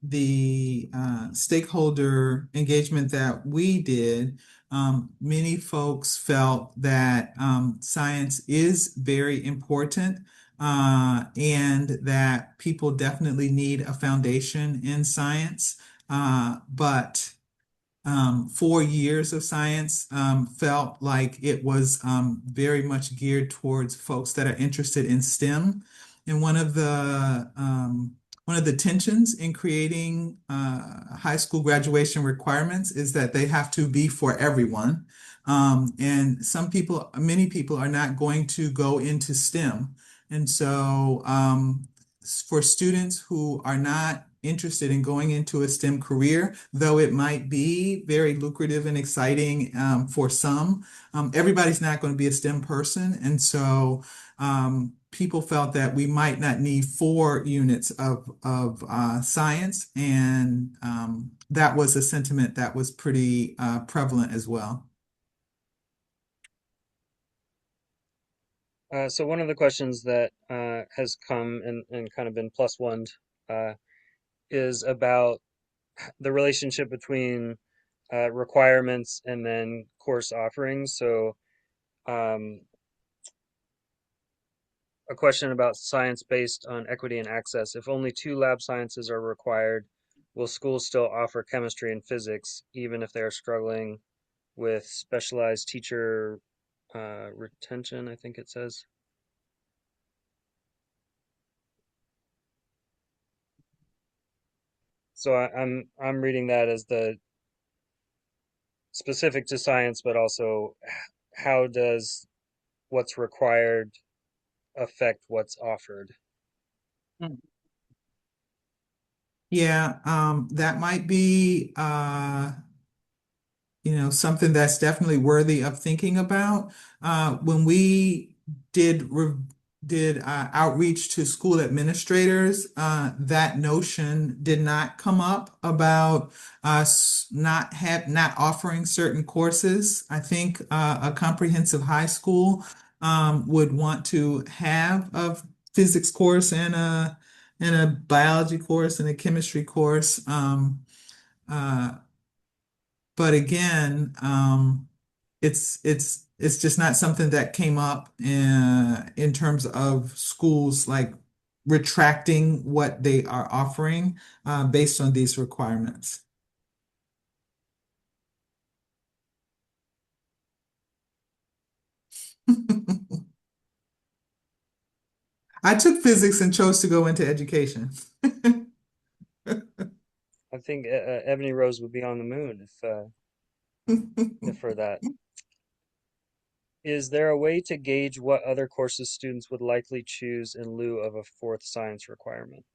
the stakeholder engagement that we did, many folks felt that science is very important and that people definitely need a foundation in science. But 4 years of science felt like it was very much geared towards folks that are interested in STEM. And one of the tensions in creating high school graduation requirements is that they have to be for everyone. And many people are not going to go into STEM. And so for students who are not interested in going into a STEM career, though it might be very lucrative and exciting for some, everybody's not going to be a STEM person. And so people felt that we might not need 4 units of science. And that was a sentiment that was pretty prevalent as well. So one of the questions that has come and kind of been plus one is about the relationship between requirements and then course offerings. So a question about science based on equity and access. If only 2 lab sciences are required, will schools still offer chemistry and physics, even if they are struggling with specialized teacher retention, I think it says? So I'm reading that as the specific to science, but also how does what's required affect what's offered? Yeah, that might be something that's definitely worthy of thinking about. When we did outreach to school administrators, that notion did not come up about us not offering certain courses. I think a comprehensive high school would want to have a physics course and a biology course and a chemistry course. Uh, but again, it's just not something that came up in terms of schools like retracting what they are offering based on these requirements. I took physics and chose to go into education. I think Ebony Rose would be on the moon if for that. Is there a way to gauge what other courses students would likely choose in lieu of a 4th science requirement?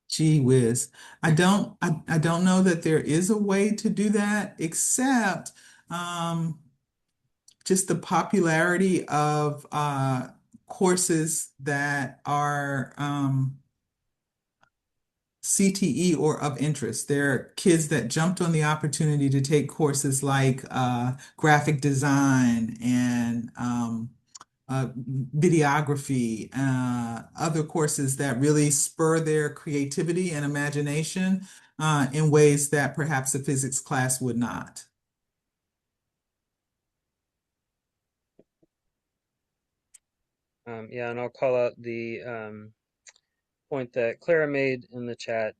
Gee whiz. I don't know that there is a way to do that except just the popularity of courses that are CTE or of interest. There are kids that jumped on the opportunity to take courses like graphic design and videography, other courses that really spur their creativity and imagination in ways that perhaps a physics class would not. Yeah, and I'll call out the point that Clara made in the chat.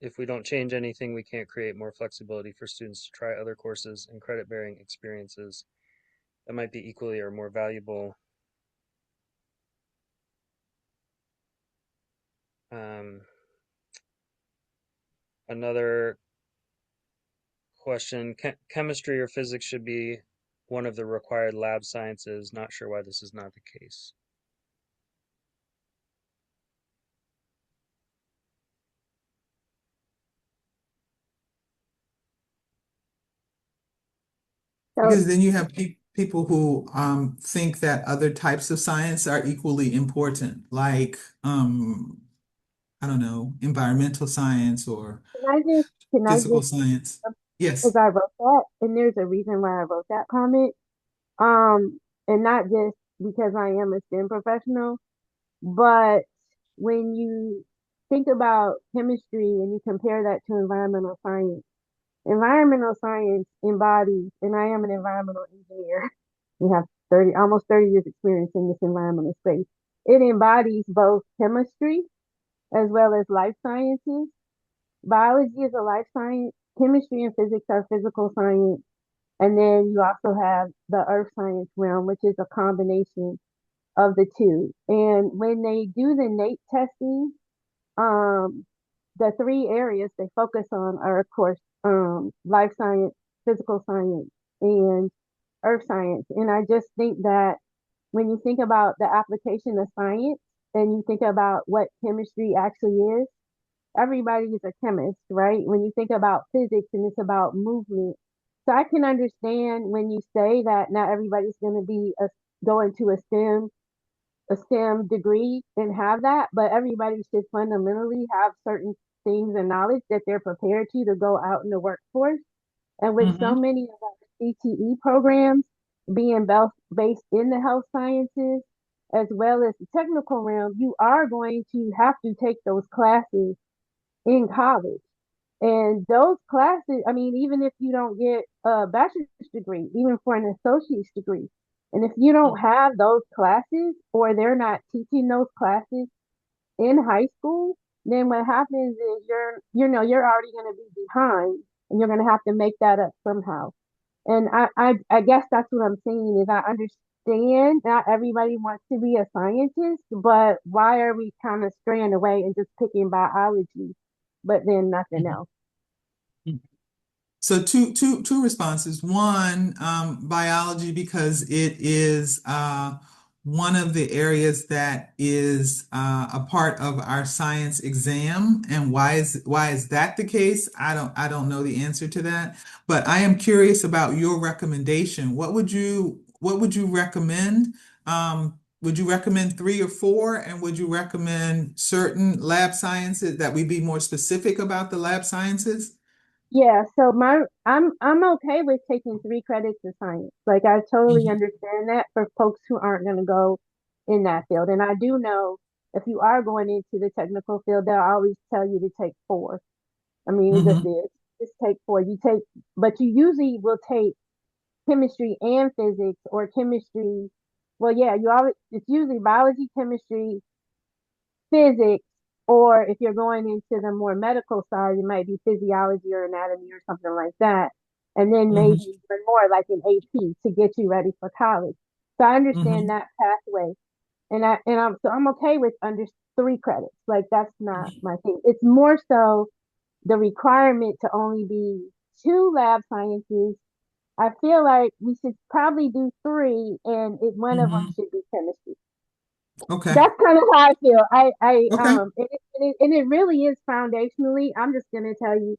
If we don't change anything, we can't create more flexibility for students to try other courses and credit-bearing experiences that might be equally or more valuable. Another question, chemistry or physics should be one of the required lab sciences. Not sure why this is not the case. Because then you have people who think that other types of science are equally important, like I don't know, environmental science or Can I physical just, science. because Yes. I wrote that, and there's a reason why I wrote that comment. Um, and not just because I am a STEM professional, but when you think about chemistry and you compare that to environmental science, environmental science embodies, and I am an environmental engineer. We have almost 30 years experience in this environmental space. It embodies both chemistry as well as life sciences. Biology is a life science, chemistry and physics are physical science. And then you also have the earth science realm, which is a combination of the two. And when they do the NAEP testing, the three areas they focus on are, of course, life science, physical science, and earth science. And I just think that when you think about the application of science and you think about what chemistry actually is, everybody is a chemist, right? When you think about physics and it's about movement. So I can understand when you say that not everybody's going to be going to a STEM degree and have that, but everybody should fundamentally have certain things and knowledge that they're prepared to go out in the workforce. And with so Mm-hmm. many of our CTE programs being based in the health sciences as well as the technical realm, you are going to have to take those classes in college. And those classes, I mean, even if you don't get a bachelor's degree, even for an associate's degree, and if you don't have those classes or they're not teaching those classes in high school, then what happens is you're already going to be behind and you're going to have to make that up somehow. And I guess that's what I'm saying is I understand not everybody wants to be a scientist, but why are we kind of straying away and just picking biology, but then nothing else? So two responses. One, biology, because it is one of the areas that is a part of our science exam. And why is that the case? I don't know the answer to that. But I am curious about your recommendation. What would you recommend? Would you recommend 3 or 4? And would you recommend certain lab sciences that we be more specific about the lab sciences? Yeah, so I'm okay with taking 3 credits of science. Like I totally understand that for folks who aren't going to go in that field. And I do know if you are going into the technical field, they'll always tell you to take 4. I mean, it just Mm-hmm. is. Just take 4. But you usually will take chemistry and physics or chemistry. Well, yeah, it's usually biology, chemistry, physics, or if you're going into the more medical side, it might be physiology or anatomy or something like that. And then maybe Mm-hmm. even more like an AP to get you ready for college. So I understand Mm-hmm. that pathway. I'm okay with under 3 credits. Like that's not my thing. It's more so the requirement to only be 2 lab sciences. I feel like we should probably do 3 and one of them Mm-hmm. should be chemistry. Okay. That's kind of how I feel. Okay. And it really is foundationally. I'm just gonna tell you,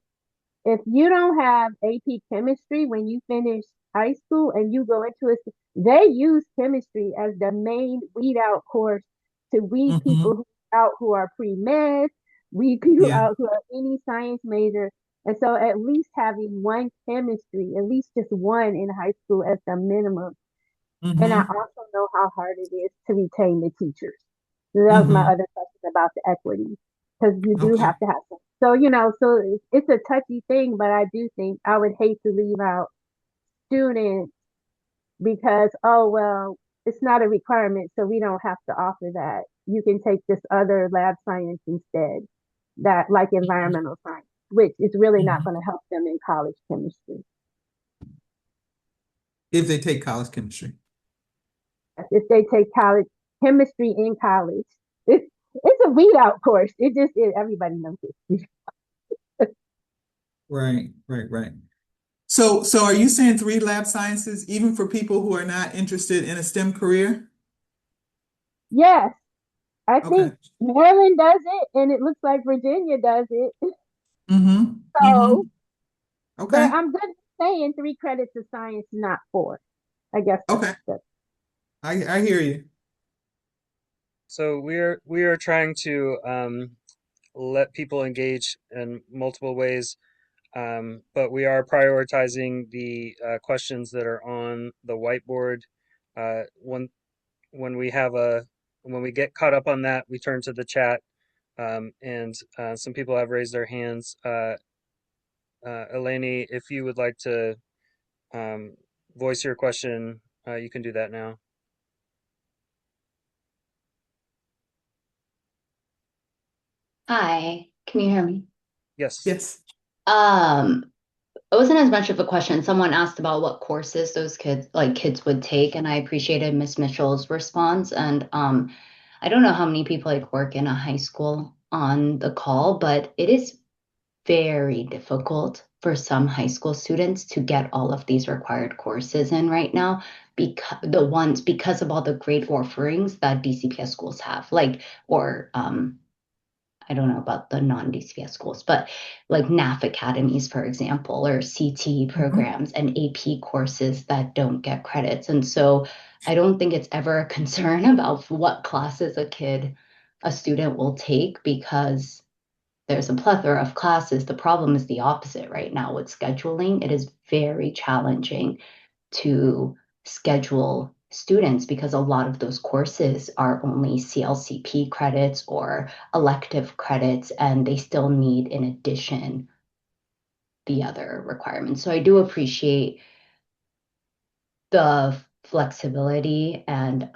if you don't have AP chemistry when you finish high school and you go into it, they use chemistry as the main weed out course to weed Mm-hmm. people out who are pre-med, weed people Yeah. out who are any science major. And so at least having one chemistry, at least just one in high school as the minimum. And I Mm-hmm. also know how hard it is to retain the teachers. So that was my Mm-hmm. other question about the equity, because you do Okay. have to have some. So, so it's a touchy thing, but I do think I would hate to leave out students because, oh, well, it's not a requirement, so we don't have to offer that. You can take this other lab science instead, that like environmental science, which is really not Mm-hmm. going to help them in college chemistry. If they take college chemistry. If they take college chemistry in college. It's a weed out course. Everybody knows it. Right. Right. Right. So are you saying 3 lab sciences, even for people who are not interested in a STEM career? Yes, I Okay. think Maryland does it, and it looks like Virginia does it. Mm-hmm. So, Mm-hmm. but Okay. I'm good at saying 3 credits of science, not 4. I guess that's Okay. good. I hear you. So we are trying to let people engage in multiple ways, but we are prioritizing the questions that are on the whiteboard. Uh, when when we have a when we get caught up on that, we turn to the chat, and some people have raised their hands. Eleni, if you would like to voice your question, you can do that now. Hi, can you hear me? Yes. Yes. It wasn't as much of a question. Someone asked about what courses those kids would take, and I appreciated Miss Mitchell's response. And I don't know how many people work in a high school on the call, but it is very difficult for some high school students to get all of these required courses in right now because of all the great offerings that DCPS schools have, or I don't know about the non-DCPS schools, but like NAF academies, for example, or CT programs and AP courses that don't get credits. And so I don't think it's ever a concern about what classes a student will take, because there's a plethora of classes. The problem is the opposite right now with scheduling. It is very challenging to schedule students because a lot of those courses are only CLCP credits or elective credits, and they still need, in addition, the other requirements. So I do appreciate the flexibility and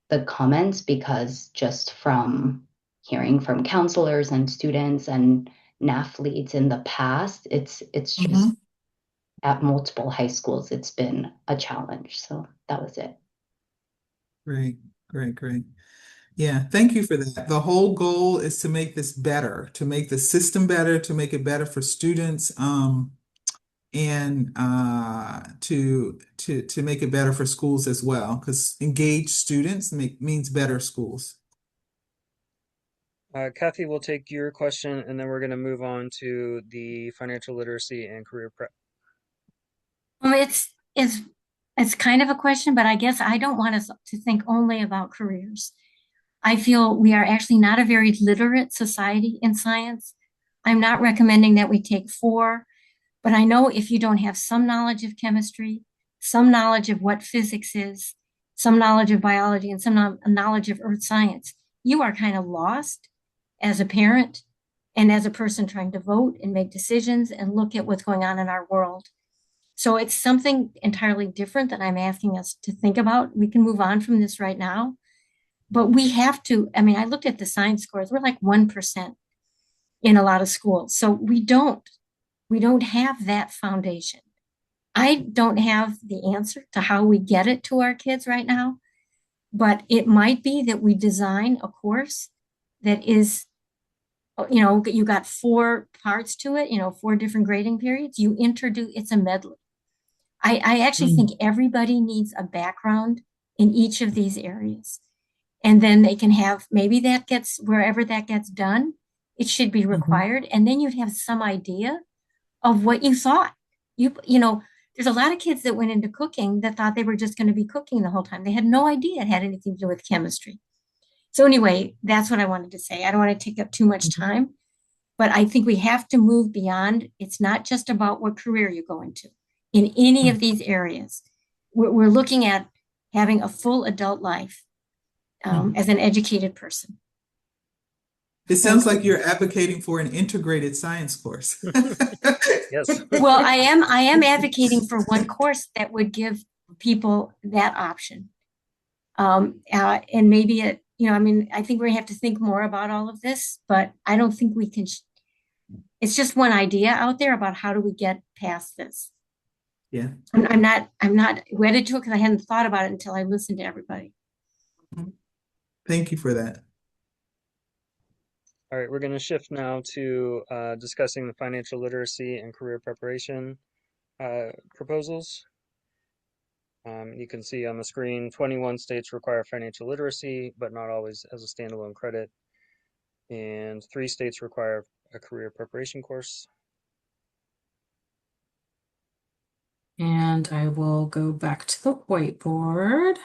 the comments, because just from hearing from counselors and students and NAF leads in the past, it's just at multiple high schools, it's been a challenge. So that was it. Great, great, great. Yeah, thank you for that. The whole goal is to make this better, to make the system better, to make it better for students, and to make it better for schools as well, because engaged students means better schools. Kathy, we'll take your question, and then we're going to move on to the financial literacy and career prep. It's kind of a question, but I guess I don't want us to think only about careers. I feel we are actually not a very literate society in science. I'm not recommending that we take 4, but I know if you don't have some knowledge of chemistry, some knowledge of what physics is, some knowledge of biology, and some knowledge of earth science, you are kind of lost as a parent and as a person trying to vote and make decisions and look at what's going on in our world. So it's something entirely different that I'm asking us to think about. We can move on from this right now, but we have to. I mean, I looked at the science scores. We're like 1% in a lot of schools. So we don't have that foundation. I don't have the answer to how we get it to our kids right now, but it might be that we design a course that is, you got 4 parts to it, 4 different grading periods. You introduce, it's a medley. I actually think everybody needs a background in each of these areas. And then they can have, maybe that gets, wherever that gets done, it should be required. And then you'd have some idea of what you thought. There's a lot of kids that went into cooking that thought they were just going to be cooking the whole time. They had no idea it had anything to do with chemistry. So anyway, that's what I wanted to say. I don't want to take up too much time, but I think we have to move beyond. It's not just about what career you go into. In any of these areas, we're looking at having a full adult life as an educated person. It sounds like you're advocating for an integrated science course. Yes. Well, I am advocating for one course that would give people that option. And maybe I think we're gonna have to think more about all of this, but I don't think we can. It's just one idea out there about how do we get past this. Yeah. I'm not wedded to it because I hadn't thought about it until I listened to everybody. Thank you for that. All right, we're going to shift now to discussing the financial literacy and career preparation proposals. You can see on the screen, 21 states require financial literacy, but not always as a standalone credit. And 3 states require a career preparation course. And I will go back to the whiteboard.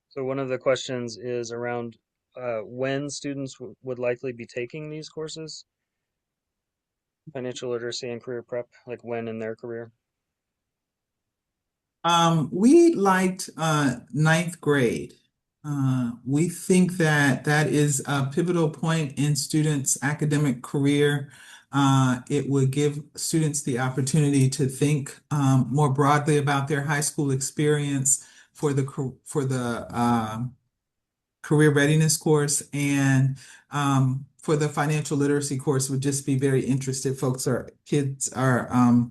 So one of the questions is around when students would likely be taking these courses, financial literacy and career prep, like when in their career. We liked 9th grade. We think that that is a pivotal point in students' academic career. It would give students the opportunity to think more broadly about their high school experience for the career readiness course, and for the financial literacy course would just be very interested. Kids are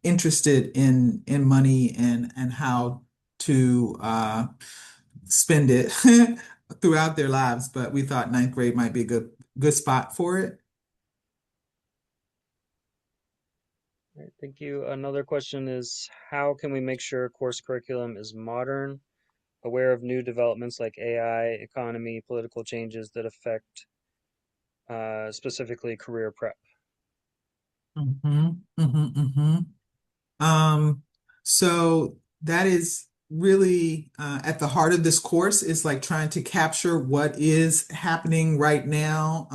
interested in money and how to spend it throughout their lives, but we thought ninth grade might be a good spot for it. All right, thank you. Another question is, how can we make sure course curriculum is modern, aware of new developments like AI, economy, political changes that affect specifically career prep? So that is really at the heart of this course, is like trying to capture what is happening right now,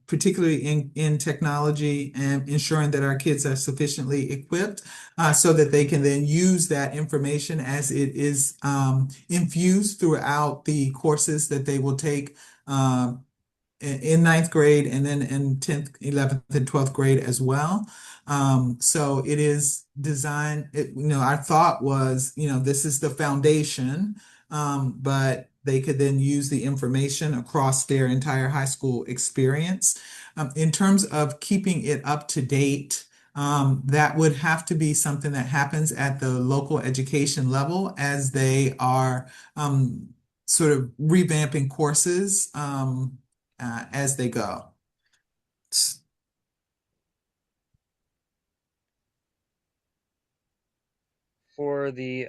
particularly in technology, and ensuring that our kids are sufficiently equipped so that they can then use that information as it is infused throughout the courses that they will take in ninth grade, and then in 10th, 11th, and 12th grade as well. So it is designed, our thought was, this is the foundation, but they could then use the information across their entire high school experience. In terms of keeping it up to date, that would have to be something that happens at the local education level as they are sort of revamping courses as they go. For the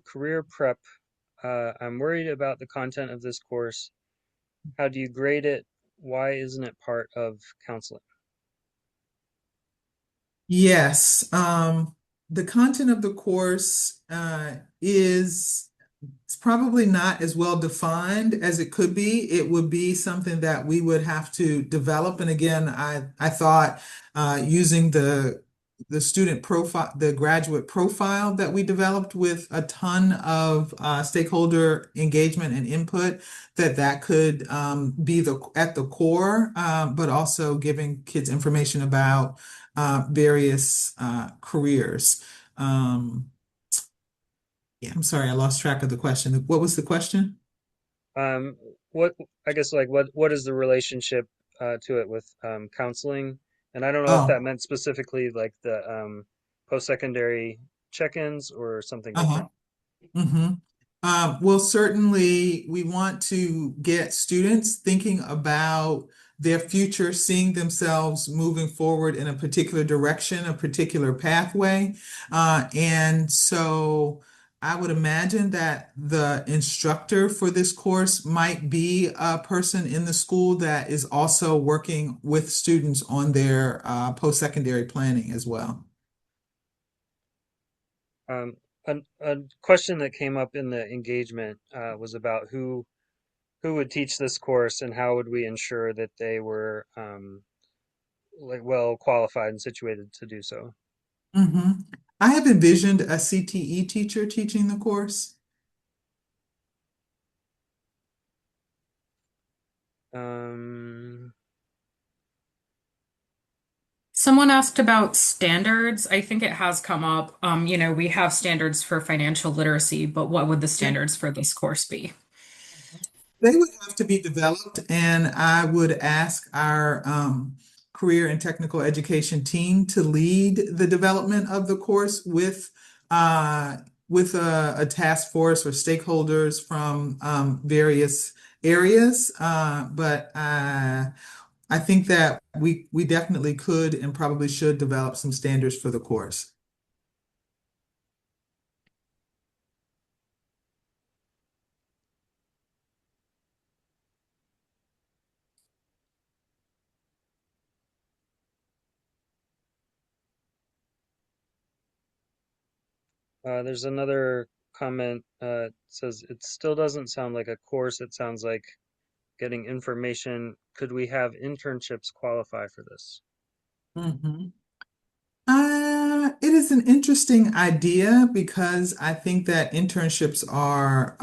career prep, I'm worried about the content of this course. How do you grade it? Why isn't it part of counseling? Yes, the content of the course is it's probably not as well defined as it could be. It would be something that we would have to develop. And again, I thought using the student profile, the graduate profile that we developed with a ton of stakeholder engagement and input, that could be at the core, but also giving kids information about various careers. Yeah, I'm sorry, I lost track of the question. What was the question? What I guess like what is the relationship to it with counseling? And I don't know if that Oh, meant specifically like the post-secondary check-ins or something uh-huh. different. Mm-hmm. Well, certainly we want to get students thinking about their future, seeing themselves moving forward in a particular direction, a particular pathway. And so I would imagine that the instructor for this course might be a person in the school that is also working with students on their post-secondary planning as well. A question that came up in the engagement was about who would teach this course and how would we ensure that they were like well qualified and situated to do so. hmm I have envisioned a CTE teacher teaching the course. Um, Someone asked about standards. I think it has come up. We have standards for financial literacy, but what would the standards for this course be? They would have to be developed, and I would ask our career and technical education team to lead the development of the course uh, with a task force or stakeholders from various areas. But I think that we definitely could and probably should develop some standards for the course. there's another comment says it still doesn't sound like a course. It sounds like getting information. Could we have internships qualify for this? It is is an interesting idea because I think that internships are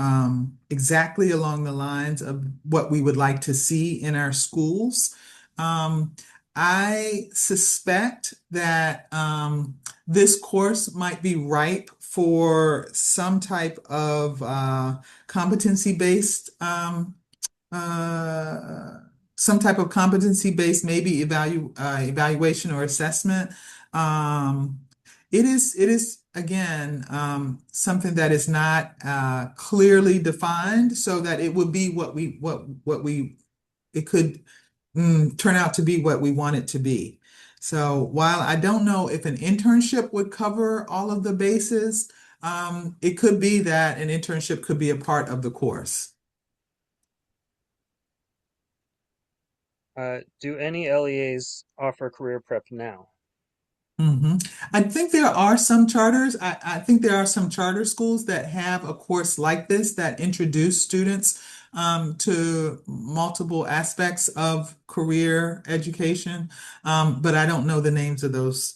exactly along the lines of what we would like to see in our schools. I suspect that this course might be ripe for some type of competency-based uh, maybe evaluation or assessment. It is again something that is not clearly defined, so that it would be what we it could turn out to be what we want it to be. So while I don't know if an internship would cover all of the bases, it could be that an internship could be a part of the course. Do any LEAs offer career prep now? I think there are some charters. I think there are some charter schools that have a course like this that introduce students to multiple aspects of career education. But I don't know the names of those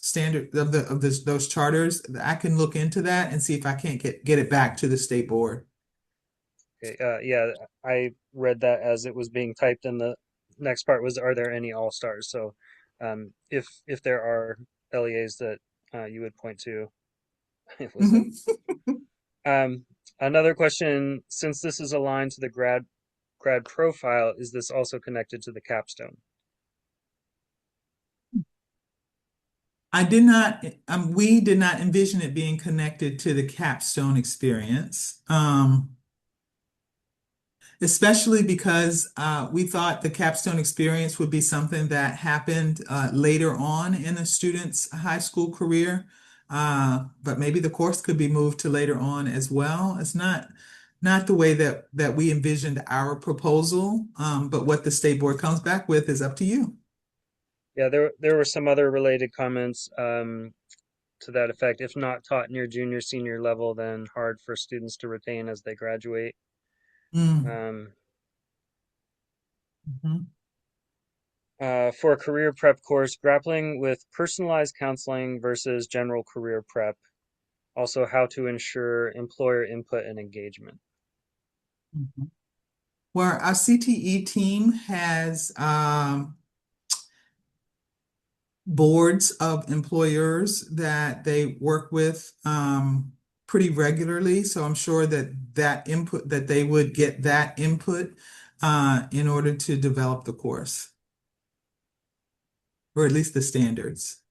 those charters. I can look into that and see if I can't get it back to the state board. Okay, yeah, I read that as it was being typed, and the next part was, are there any all-stars? So if there are LEAs that you would point to, it was it. Another question, since this is aligned to the grad profile, is this also connected to the capstone? I did not, we did not envision it being connected to the capstone experience. Especially because we thought the capstone experience would be something that happened later on in a student's high school career. But maybe the course could be moved to later on as well. It's not the way that we envisioned our proposal, but what the state board comes back with is up to you. Yeah, there were some other related comments to that effect. If not taught in your junior, senior level, then hard for students to retain as they graduate. Mhm. For a career prep course, grappling with personalized counseling versus general career prep. Also, how to ensure employer input and engagement. Where our CTE team has boards of employers that they work with pretty regularly. So I'm sure that input, that they would get that input in order to develop the course, or at least the standards.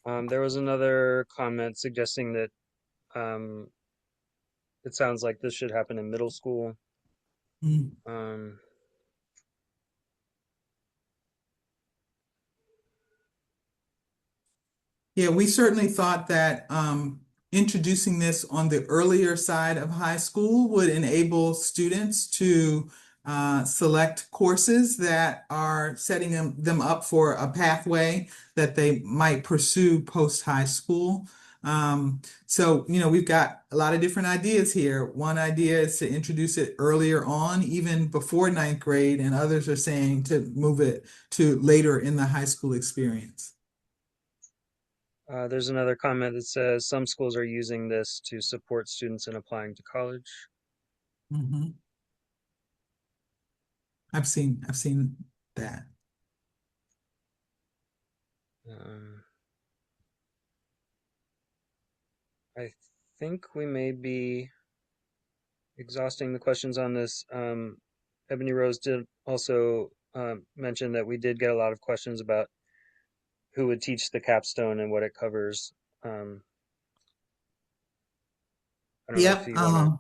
There was another comment suggesting that it sounds like this should happen in middle school. Yeah, we certainly thought that introducing this on the earlier side of high school would enable students to select courses that are setting them up for a pathway that they might pursue post-high school. So, we've got a lot of different ideas here. One idea is to introduce it earlier on, even before 9th grade, and others are saying to move it to later in the high school experience. There's another comment that says some schools are using this to support students in applying to college. I've seen that. I think we may be exhausting the questions on this. Ebony Rose did also mention that we did get a lot of questions about who would teach the capstone and what it covers. I don't know if you want to.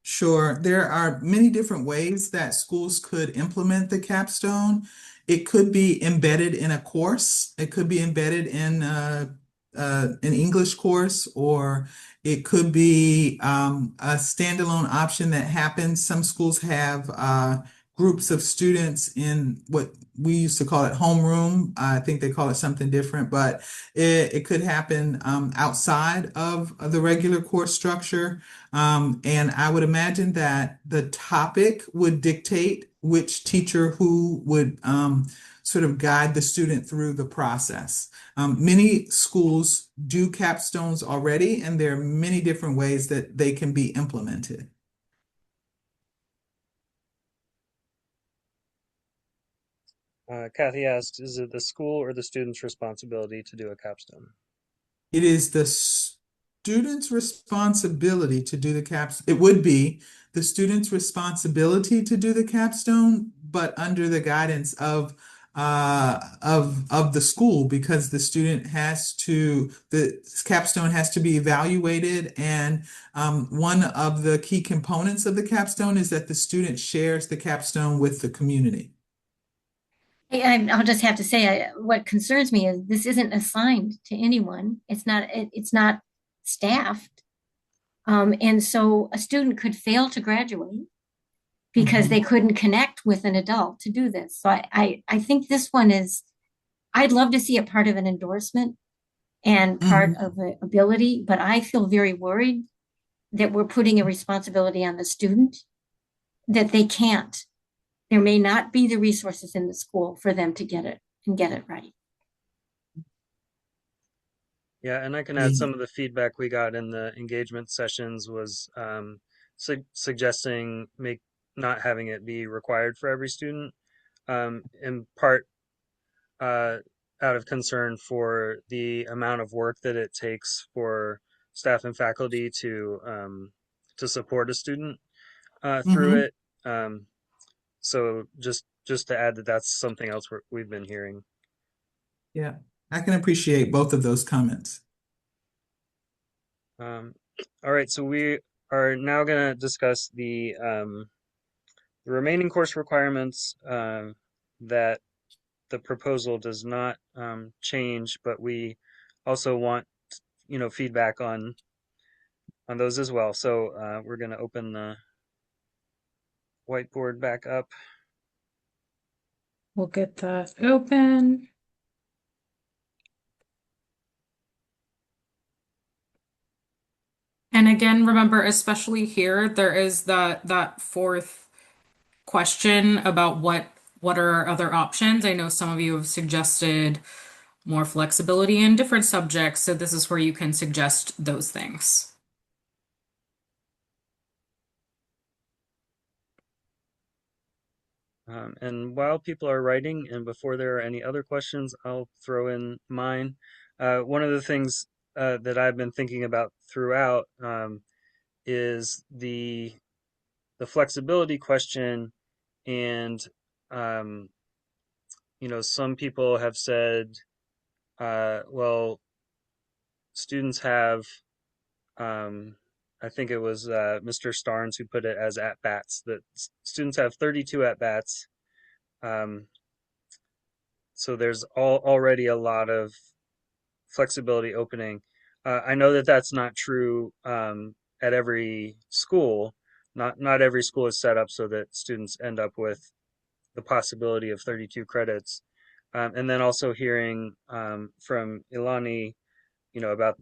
Sure. There are many different ways that schools could implement the capstone. It could be embedded in a course. It could be embedded in an English course, or it could be a standalone option that happens. Some schools have groups of students in what we used to call it homeroom. I think they call it something different, but it could happen outside of the regular course structure. And I would imagine that the topic would dictate which teacher who would sort of guide the student through the process. Many schools do capstones already, and there are many different ways that they can be implemented. Kathy asks, is it the school or the student's responsibility to do a capstone? It is the student's responsibility to do the caps. It would be the student's responsibility to do the capstone, but under the guidance of the school, because the student has to, the capstone has to be evaluated, and one of the key components of the capstone is that the student shares the capstone with the community. I'll just have to say, what concerns me is this isn't assigned to anyone. It's not staffed. And so a student could fail to graduate because they couldn't connect with an adult to do this. So I think this one is, I'd love to see it part of an endorsement and part of the ability, but I feel very worried that we're putting a responsibility on the student that they can't. There may not be the resources in the school for them to get it and get it right. Yeah, and I can add some of the feedback we got in the engagement sessions was suggesting not having it be required for every student, in part out of concern for the amount of work that it takes for staff and faculty to support a student through it. So just to add that that's something else we've been hearing. Yeah, I can appreciate both of those comments. All right, so we are now going to discuss the remaining course requirements that the proposal does not change, but we also want, feedback on those as well. So we're going to open the whiteboard back up. We'll get that open. And again, remember, especially here, there is that fourth question about what are our other options. I know some of you have suggested more flexibility in different subjects, so this is where you can suggest those things. And while people are writing, and before there are any other questions, I'll throw in mine. One of the things that I've been thinking about throughout is the flexibility question, and some people have said, well, students have, I think it was Mr. Starnes who put it as at-bats, that students have 32 at-bats. So there's already a lot of flexibility opening. I know that that's not true at every school. Not every school is set up so that students end up with the possibility of 32 credits. And then also hearing from Ilani, about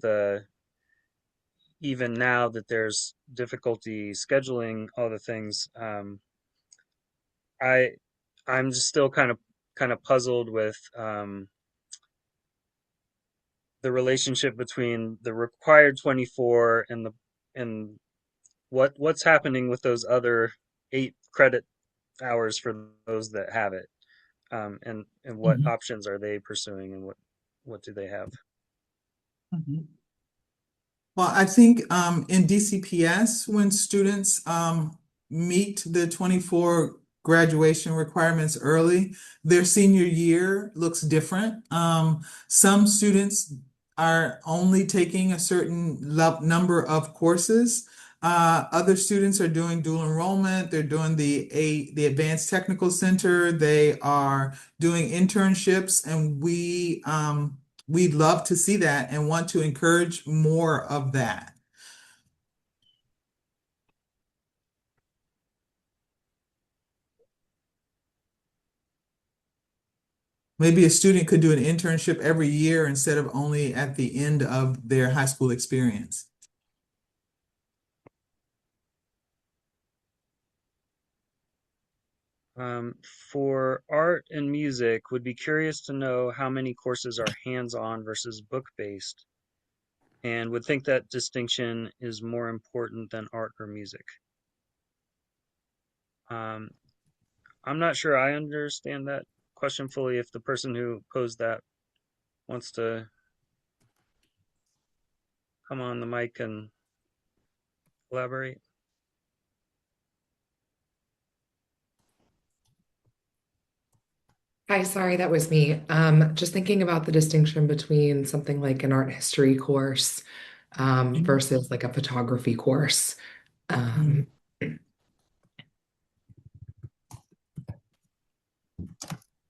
even now that there's difficulty scheduling all the things. I'm just still kind of puzzled with the relationship between the required 24 and what's happening with those other 8 credit hours for those that have it, and what options are they pursuing, and what do they have? Well, I think in DCPS, when students meet the 24 graduation requirements early, their senior year looks different. Some students are only taking a certain number of courses. Other students are doing dual enrollment. They're doing the Advanced Technical Center. They are doing internships, and we'd love to see that and want to encourage more of that. Maybe a student could do an internship every year instead of only at the end of their high school experience. For art and music, would be curious to know how many courses are hands-on versus book-based, and would think that distinction is more important than art or music. Um, I'm not sure I understand that question fully. If the person who posed that wants to come on the mic and elaborate. Hi, sorry, that was me. Just thinking about the distinction between something like an art history course versus like a photography course. Um,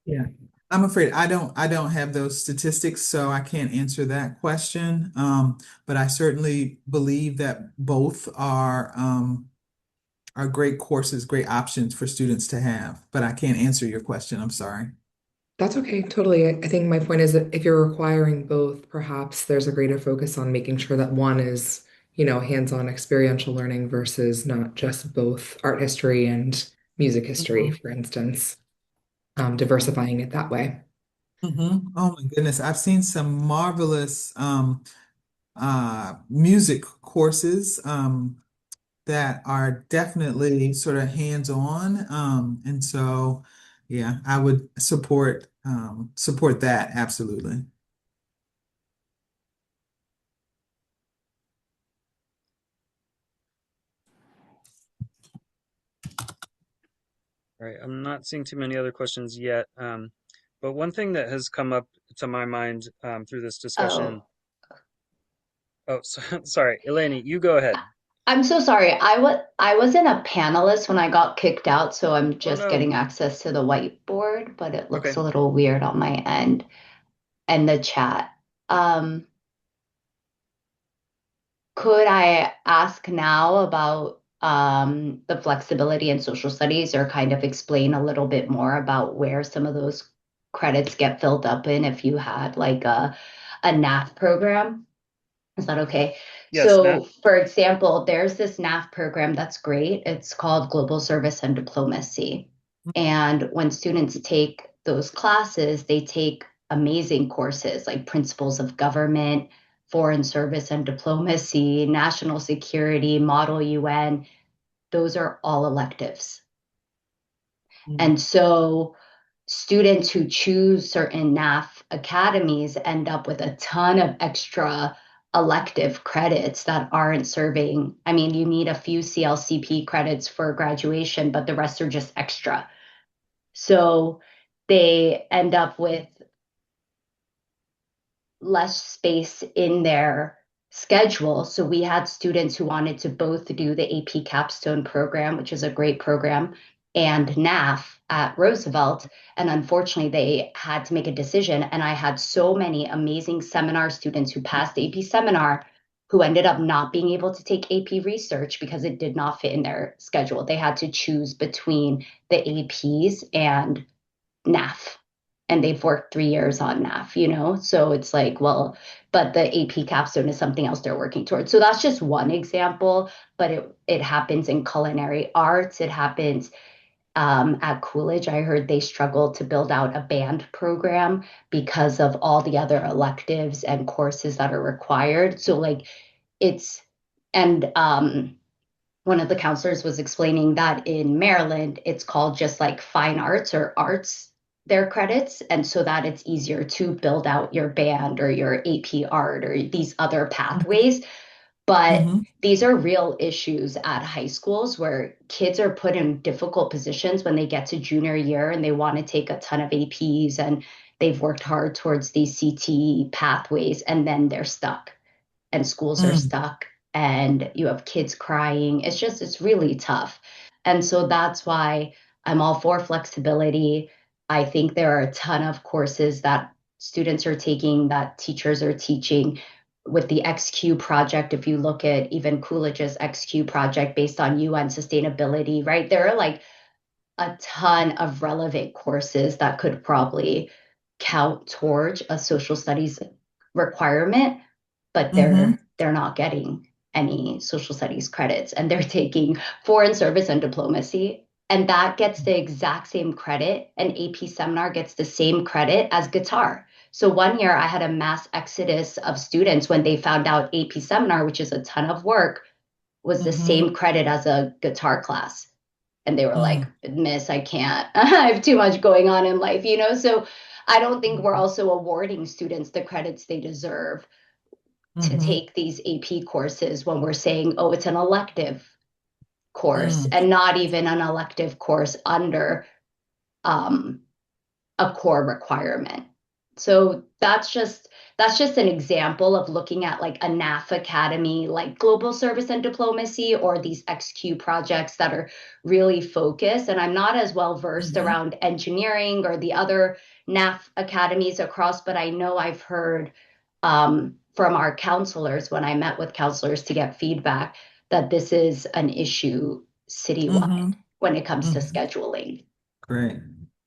Yeah. I'm afraid I don't have those statistics, so I can't answer that question. But I certainly believe that both are great courses, great options for students to have. But I can't answer your question. I'm sorry. That's okay, totally. I think my point is that if you're requiring both, perhaps there's a greater focus on making sure that one is, hands-on experiential learning versus not just both art history and music history, for instance, diversifying it that way. Oh my goodness. I've seen some marvelous music courses that are definitely sort of hands-on. And so yeah, I would support that absolutely. All right, I'm not seeing too many other questions yet. But one thing that has come up to my mind through this discussion. Oh, Oh, sorry, Eleni, you go ahead. I'm so sorry. I wasn't a panelist when I got kicked out, so I'm Oh just no. getting access to the whiteboard, but it looks Okay. a little weird on my end and the chat. Um, could I ask now about the flexibility in social studies or kind of explain a little bit more about where some of those credits get filled up in if you had like a NAF program? Is that okay? Yes, Nat. So, for example, there's this NAF program that's great. It's called Global Service and Diplomacy. And when students take those classes, they take amazing courses like Principles of Government, Foreign Service and Diplomacy, National Security, Model UN. Those are all electives. And so students who choose certain NAF academies end up with a ton of extra elective credits that aren't serving. I mean, you need a few CLCP credits for graduation, but the rest are just extra. So they end up with less space in their schedule. So we had students who wanted to both do the AP Capstone program, which is a great program, and NAF at Roosevelt. And unfortunately, they had to make a decision. And I had so many amazing seminar students who passed AP seminar who ended up not being able to take AP research because it did not fit in their schedule. They had to choose between the APs and NAF, and they've worked 3 years on NAF. So it's like, well, but the AP capstone is something else they're working towards. So that's just one example, but it happens in culinary arts. It happens at Coolidge. I heard they struggled to build out a band program because of all the other electives and courses that are required. So like it's and one of the counselors was explaining that in Maryland, it's called just like fine arts or arts, their credits. And so that it's easier to build out your band or your AP art or these other pathways. But these are real issues at high schools where kids are put in difficult positions when they get to junior year and they want to take a ton of APs and they've worked hard towards these CTE pathways and then they're stuck and schools are stuck and you have kids crying. It's really tough. And so that's why I'm all for flexibility. I think there are a ton of courses that students are taking, that teachers are teaching with the XQ project. If you look at even Coolidge's XQ project based on UN sustainability, right? There are like a ton of relevant courses that could probably count towards a social studies requirement, but Mm-hmm. they're not getting any social studies credits, and they're taking foreign service and diplomacy, and that gets the exact same credit. An AP seminar gets the same credit as guitar. So one year I had a mass exodus of students when they found out AP seminar, which is a ton of work, was the Mm-hmm. same credit as a guitar class. And they were like, Mm-hmm. Miss, I can't. I have too much going on in life, you know? So I don't think we're also awarding students the credits they deserve to Mm-hmm. take these AP courses when we're saying, oh, it's an elective course Mm. and not even an elective course under a core requirement. So that's just an example of looking at like a NAF Academy, like global service and diplomacy, or these XQ projects that are really focused. And I'm not as well versed Mm-hmm. around engineering or the other NAF academies across, but I know I've heard from our counselors when I met with counselors to get feedback that this is an issue citywide Mm-hmm. when it comes to Mm-hmm. scheduling. Great.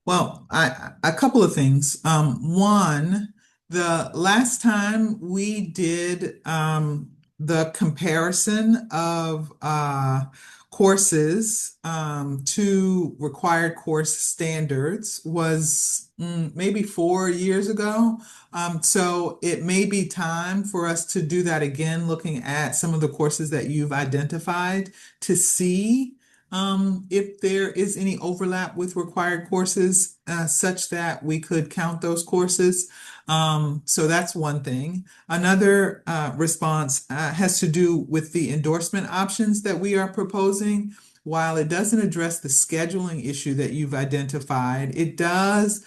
Well, a couple of things. One, the last time we did the comparison of courses to required course standards was maybe 4 years ago. So it may be time for us to do that again, looking at some of the courses that you've identified to see if there is any overlap with required courses, such that we could count those courses. So that's one thing. Another response has to do with the endorsement options that we are proposing. While it doesn't address the scheduling issue that you've identified, it does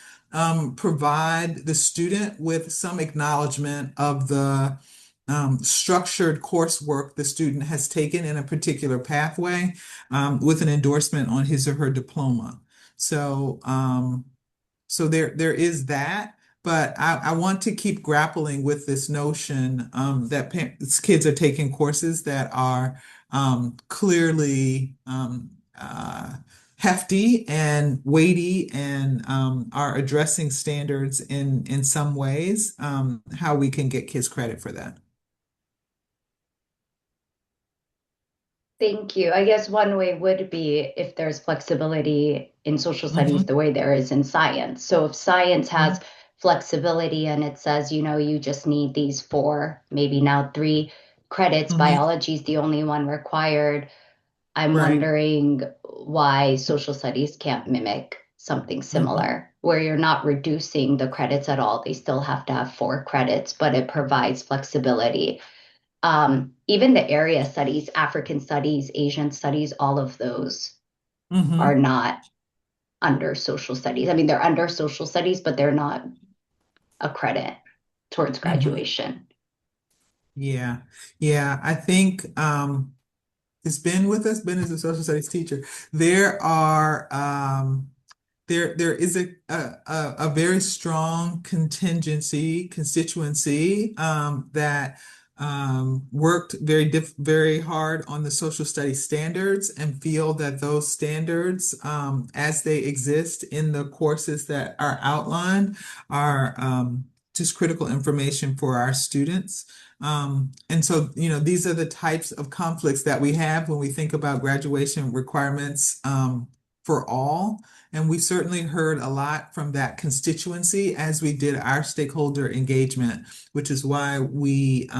provide the student with some acknowledgement of the structured coursework the student has taken in a particular pathway, with an endorsement on his or her diploma. So, so there is that, but I want to keep grappling with this notion that kids are taking courses that are clearly hefty and weighty and are addressing standards in some ways, how we can get kids credit for that. Thank you. I guess one way would be if there's flexibility in social studies the way there is in science. So if science has flexibility and it says, you know, you just need these 4, maybe now 3 credits, biology is the only one required. I'm Right. wondering why social studies can't mimic something similar, where you're not reducing the credits at all. They still have to have 4 credits, but it provides flexibility. Even the area studies, African studies, Asian studies, all of those are not under social studies. I mean, they're under social studies, but they're not a credit towards graduation. Yeah. Yeah. I think it's Ben with us. Ben is a social studies teacher. There are there is a very strong constituency that worked very hard on the social studies standards and feel that those standards, as they exist in the courses that are outlined, are just critical information for our students. And so, you know, these are the types of conflicts that we have when we think about graduation requirements for all. And we certainly heard a lot from that constituency as we did our stakeholder engagement, which is why we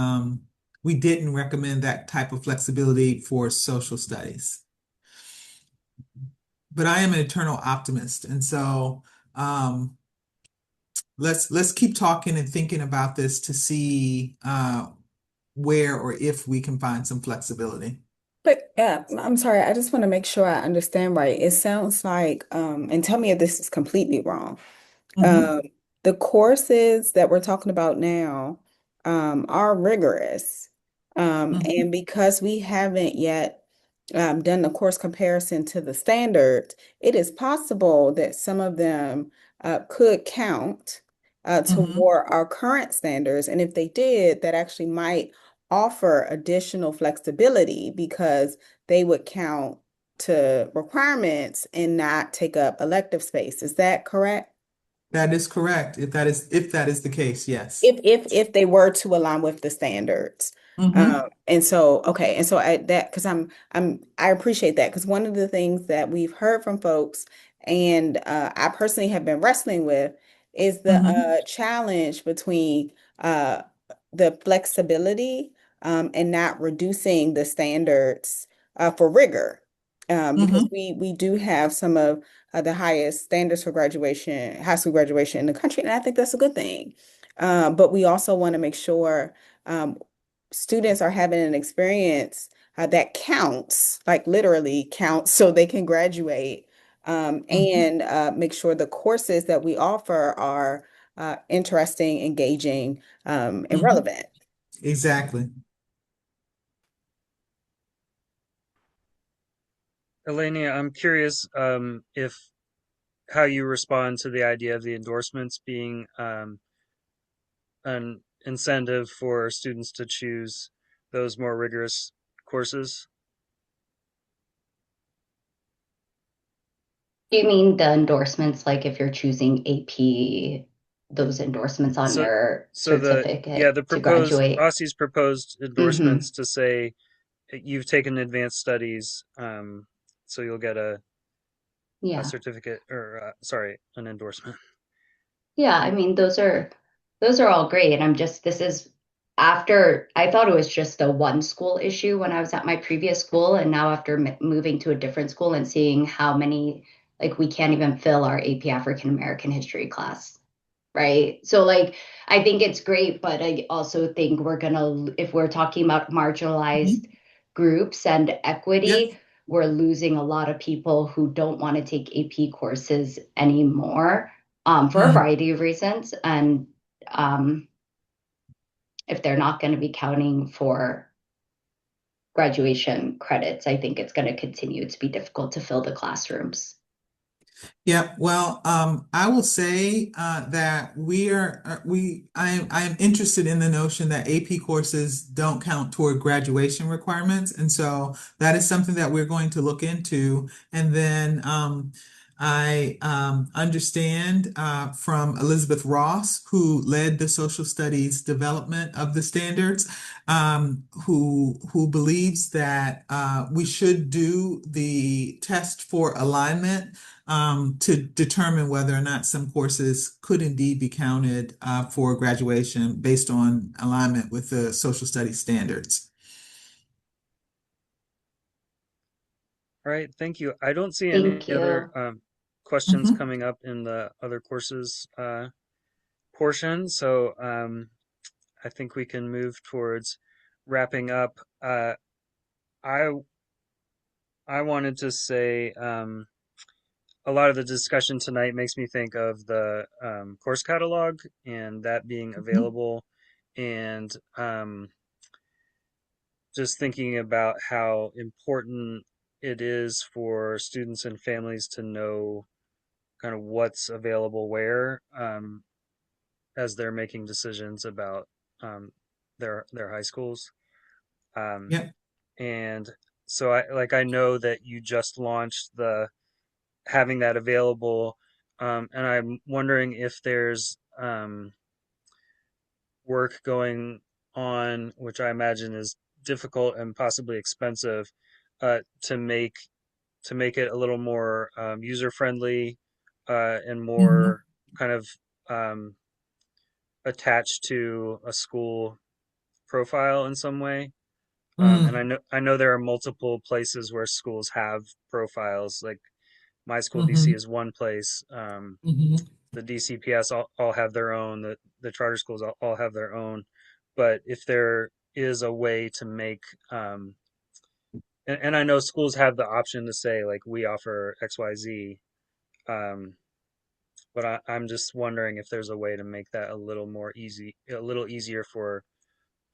didn't recommend that type of flexibility for social studies. But I am an eternal optimist, and so let's keep talking and thinking about this to see where or if we can find some flexibility. But I'm sorry, I just want to make sure I understand right. It sounds like, and tell me if this is completely wrong. The courses that we're talking about now are rigorous. And because we haven't yet done the course comparison to the standards, it is possible that some of them could count toward our current standards. And if they did, that actually might offer additional flexibility because they would count to requirements and not take up elective space. Is that correct? That is correct. If that is the case, yes. If they were to align with the standards. Mhm. And so, okay, and so because I appreciate that, because one of the things that we've heard from folks, and I personally have been wrestling with, is the Mhm. challenge between uh the flexibility and not reducing the standards for rigor. Because Mhm. we do have some of the highest standards for graduation, high school graduation in the country, and I think that's a good thing. But we also want to make sure um, students are having an experience that counts, like literally counts, so they can graduate, Mhm. and make sure the courses that we offer are interesting, engaging, and Mhm. relevant. Exactly. Elenia, I'm curious if how you respond to the idea of the endorsements being an incentive for students to choose those more rigorous courses. Do you mean the endorsements, like if you're choosing AP, those endorsements on So, your so certificate the to proposed graduate? OSCE's proposed Hmm. endorsements to say you've taken advanced studies, so you'll get a Yeah. certificate or sorry, an endorsement. Yeah, I mean, those are all great. And this is after I thought it was just a one school issue when I was at my previous school, and now after moving to a different school and seeing how many, like, we can't even fill our AP African American history class, right? So like I think it's great, but I also think if we're talking about marginalized Mhm. groups and Yep. equity, we're losing a lot of people who don't want to take AP courses anymore, for a Mm. variety of reasons. And um, if they're not going to be counting for graduation credits, I think it's going to continue to be difficult to fill the classrooms. Yeah, well, I will say that I am interested in the notion that AP courses don't count toward graduation requirements, and so that is something that we're going to look into. And then I understand from Elizabeth Ross, who led the social studies development of the standards, who believes that we should do the test for alignment to determine whether or not some courses could indeed be counted for graduation based on alignment with the social studies standards. All right, thank you. I don't see any Thank other you. questions Mhm. coming up in the other courses portion, so I think we can move towards wrapping up. I I wanted to say a lot of the discussion tonight makes me think of the course catalog and that being Mhm. available, and just thinking about how important it is for students and families to know kind of what's available where, as they're making decisions about their high schools. Um, Yep. and so I know that you just launched the having that available, and I'm wondering if there's work going on, which I imagine is difficult and possibly expensive, to make it a little more user friendly and Mhm. more kind of um, attached to a school profile in some way. And Mm. I know there are multiple places where schools have profiles. Like my school, DC, Mhm. is one place. Mhm. The DCPS all have their own. The charter schools all have their own. But if there is a way to make, and I know schools have the option to say like we offer XYZ, um, but I'm just wondering if there's a way to make that a little easier for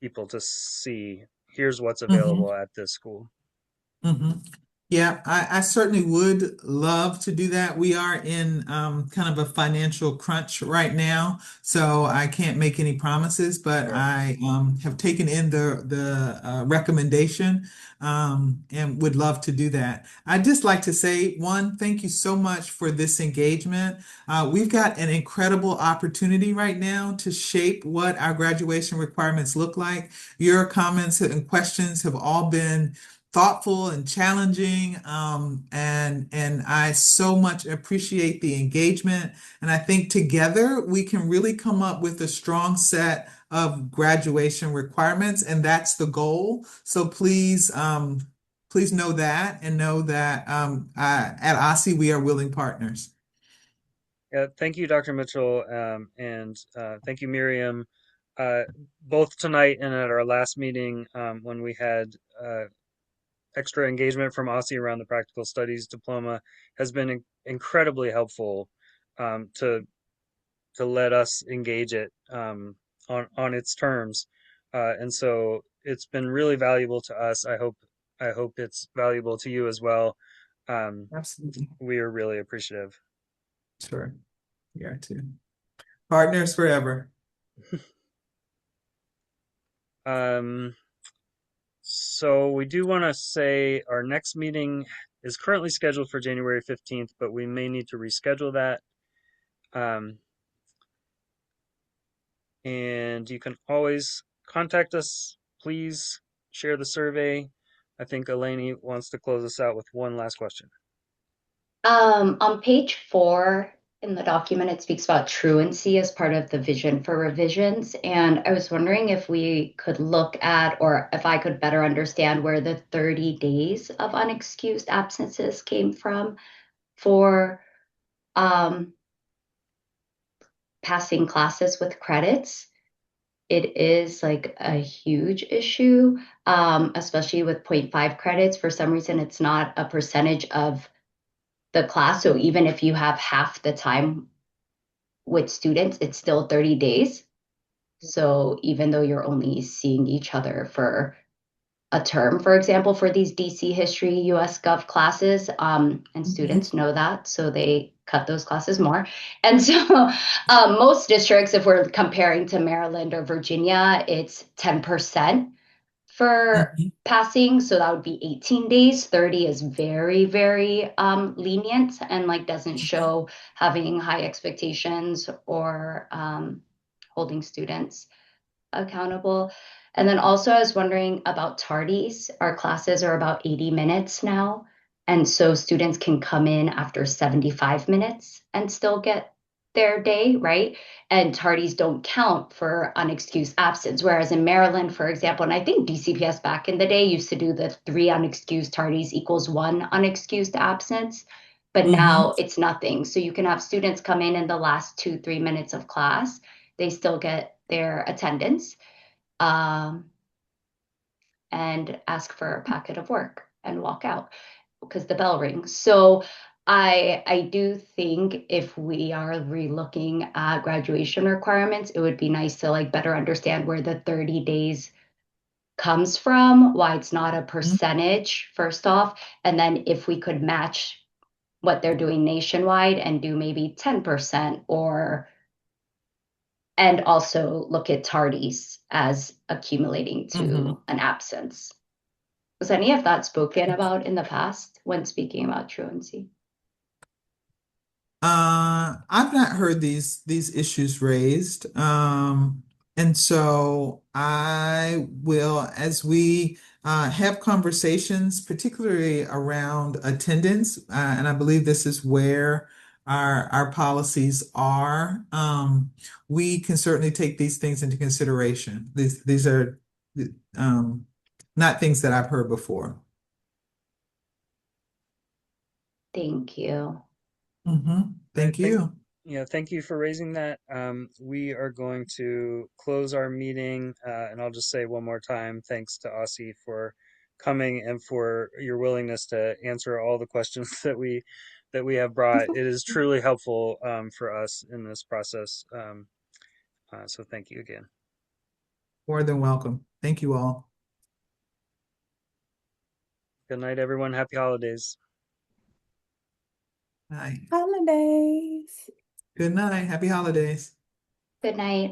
people to see. Here's what's Mhm. available at this school. Mhm. Yeah, I certainly would love to do that. We are in kind of a financial crunch right now, so I can't make any promises, but Sure. I have taken in the recommendation and would love to do that. I'd just like to say, one, thank you so much for this engagement. We've got an incredible opportunity right now to shape what our graduation requirements look like. Your comments and questions have all been thoughtful and challenging. And I so much appreciate the engagement. And I think together we can really come up with a strong set of graduation requirements, and that's the goal. So please know that and know that at OSSI we are willing partners. Yeah, thank you, Dr. Mitchell, and thank you, Miriam. Both tonight and at our last meeting, when we had extra engagement from OSSI around the Practical Studies diploma, has been incredibly helpful to let us engage it on its terms, and so it's been really valuable to us. I hope it's valuable to you as well. Absolutely. We are really appreciative. Sure. We are too. Partners forever. So we do want to say our next meeting is currently scheduled for January 15th, but we may need to reschedule that. And you can always contact us. Please share the survey. I think Eleni wants to close us out with one last question. On page 4 in the document, it speaks about truancy as part of the vision for revisions. And I was wondering if we could look at, or if I could better understand where the 30 days of unexcused absences came from for passing classes with credits. It is like a huge issue, especially with 0.5 credits. For some reason, it's not a percentage of the class. So even if you have half the time with students, it's still 30 days. So even though you're only seeing each other for a term, for example, for these DC history, US Gov classes, and students know that, so they cut those classes more. And so most districts, if we're comparing to Maryland or Virginia, it's 10% for passing, so that would be 18 days. 30 is very, very lenient and like doesn't show having high expectations or holding students accountable. And then also I was wondering about tardies. Our classes are about 80 minutes now. And so students can come in after 75 minutes and still get their day, right? And tardies don't count for unexcused absence. Whereas in Maryland, for example, and I think DCPS back in the day used to do the 3 unexcused tardies equals 1 unexcused absence. But now it's nothing. So you can have students come in the last 2-3 minutes of class. They still get their attendance and ask for a packet of work and walk out because the bell rings. So I do think if we are relooking at graduation requirements, it would be nice to like better understand where the 30 days comes from, why it's not a percentage, first off, and then if we could match what they're doing nationwide and do maybe 10% or and also look at tardies as accumulating to an absence. Was any of that spoken about in the past when speaking about truancy? I've not heard these issues raised. And so I will, as we have conversations, particularly around attendance, and I believe this is where our policies are, we can certainly take these things into consideration. These are not things that I've heard before. Thank you. Thank you. Yeah, thank you for raising that. We are going to close our meeting, and I'll just say one more time, thanks to OSSI for coming and for your willingness to answer all the questions that we have brought. It is truly helpful for us in this process. So thank you again. More than welcome. Thank you all. Good night, everyone. Happy holidays. Bye. Holidays. Good night. Happy holidays. Good night.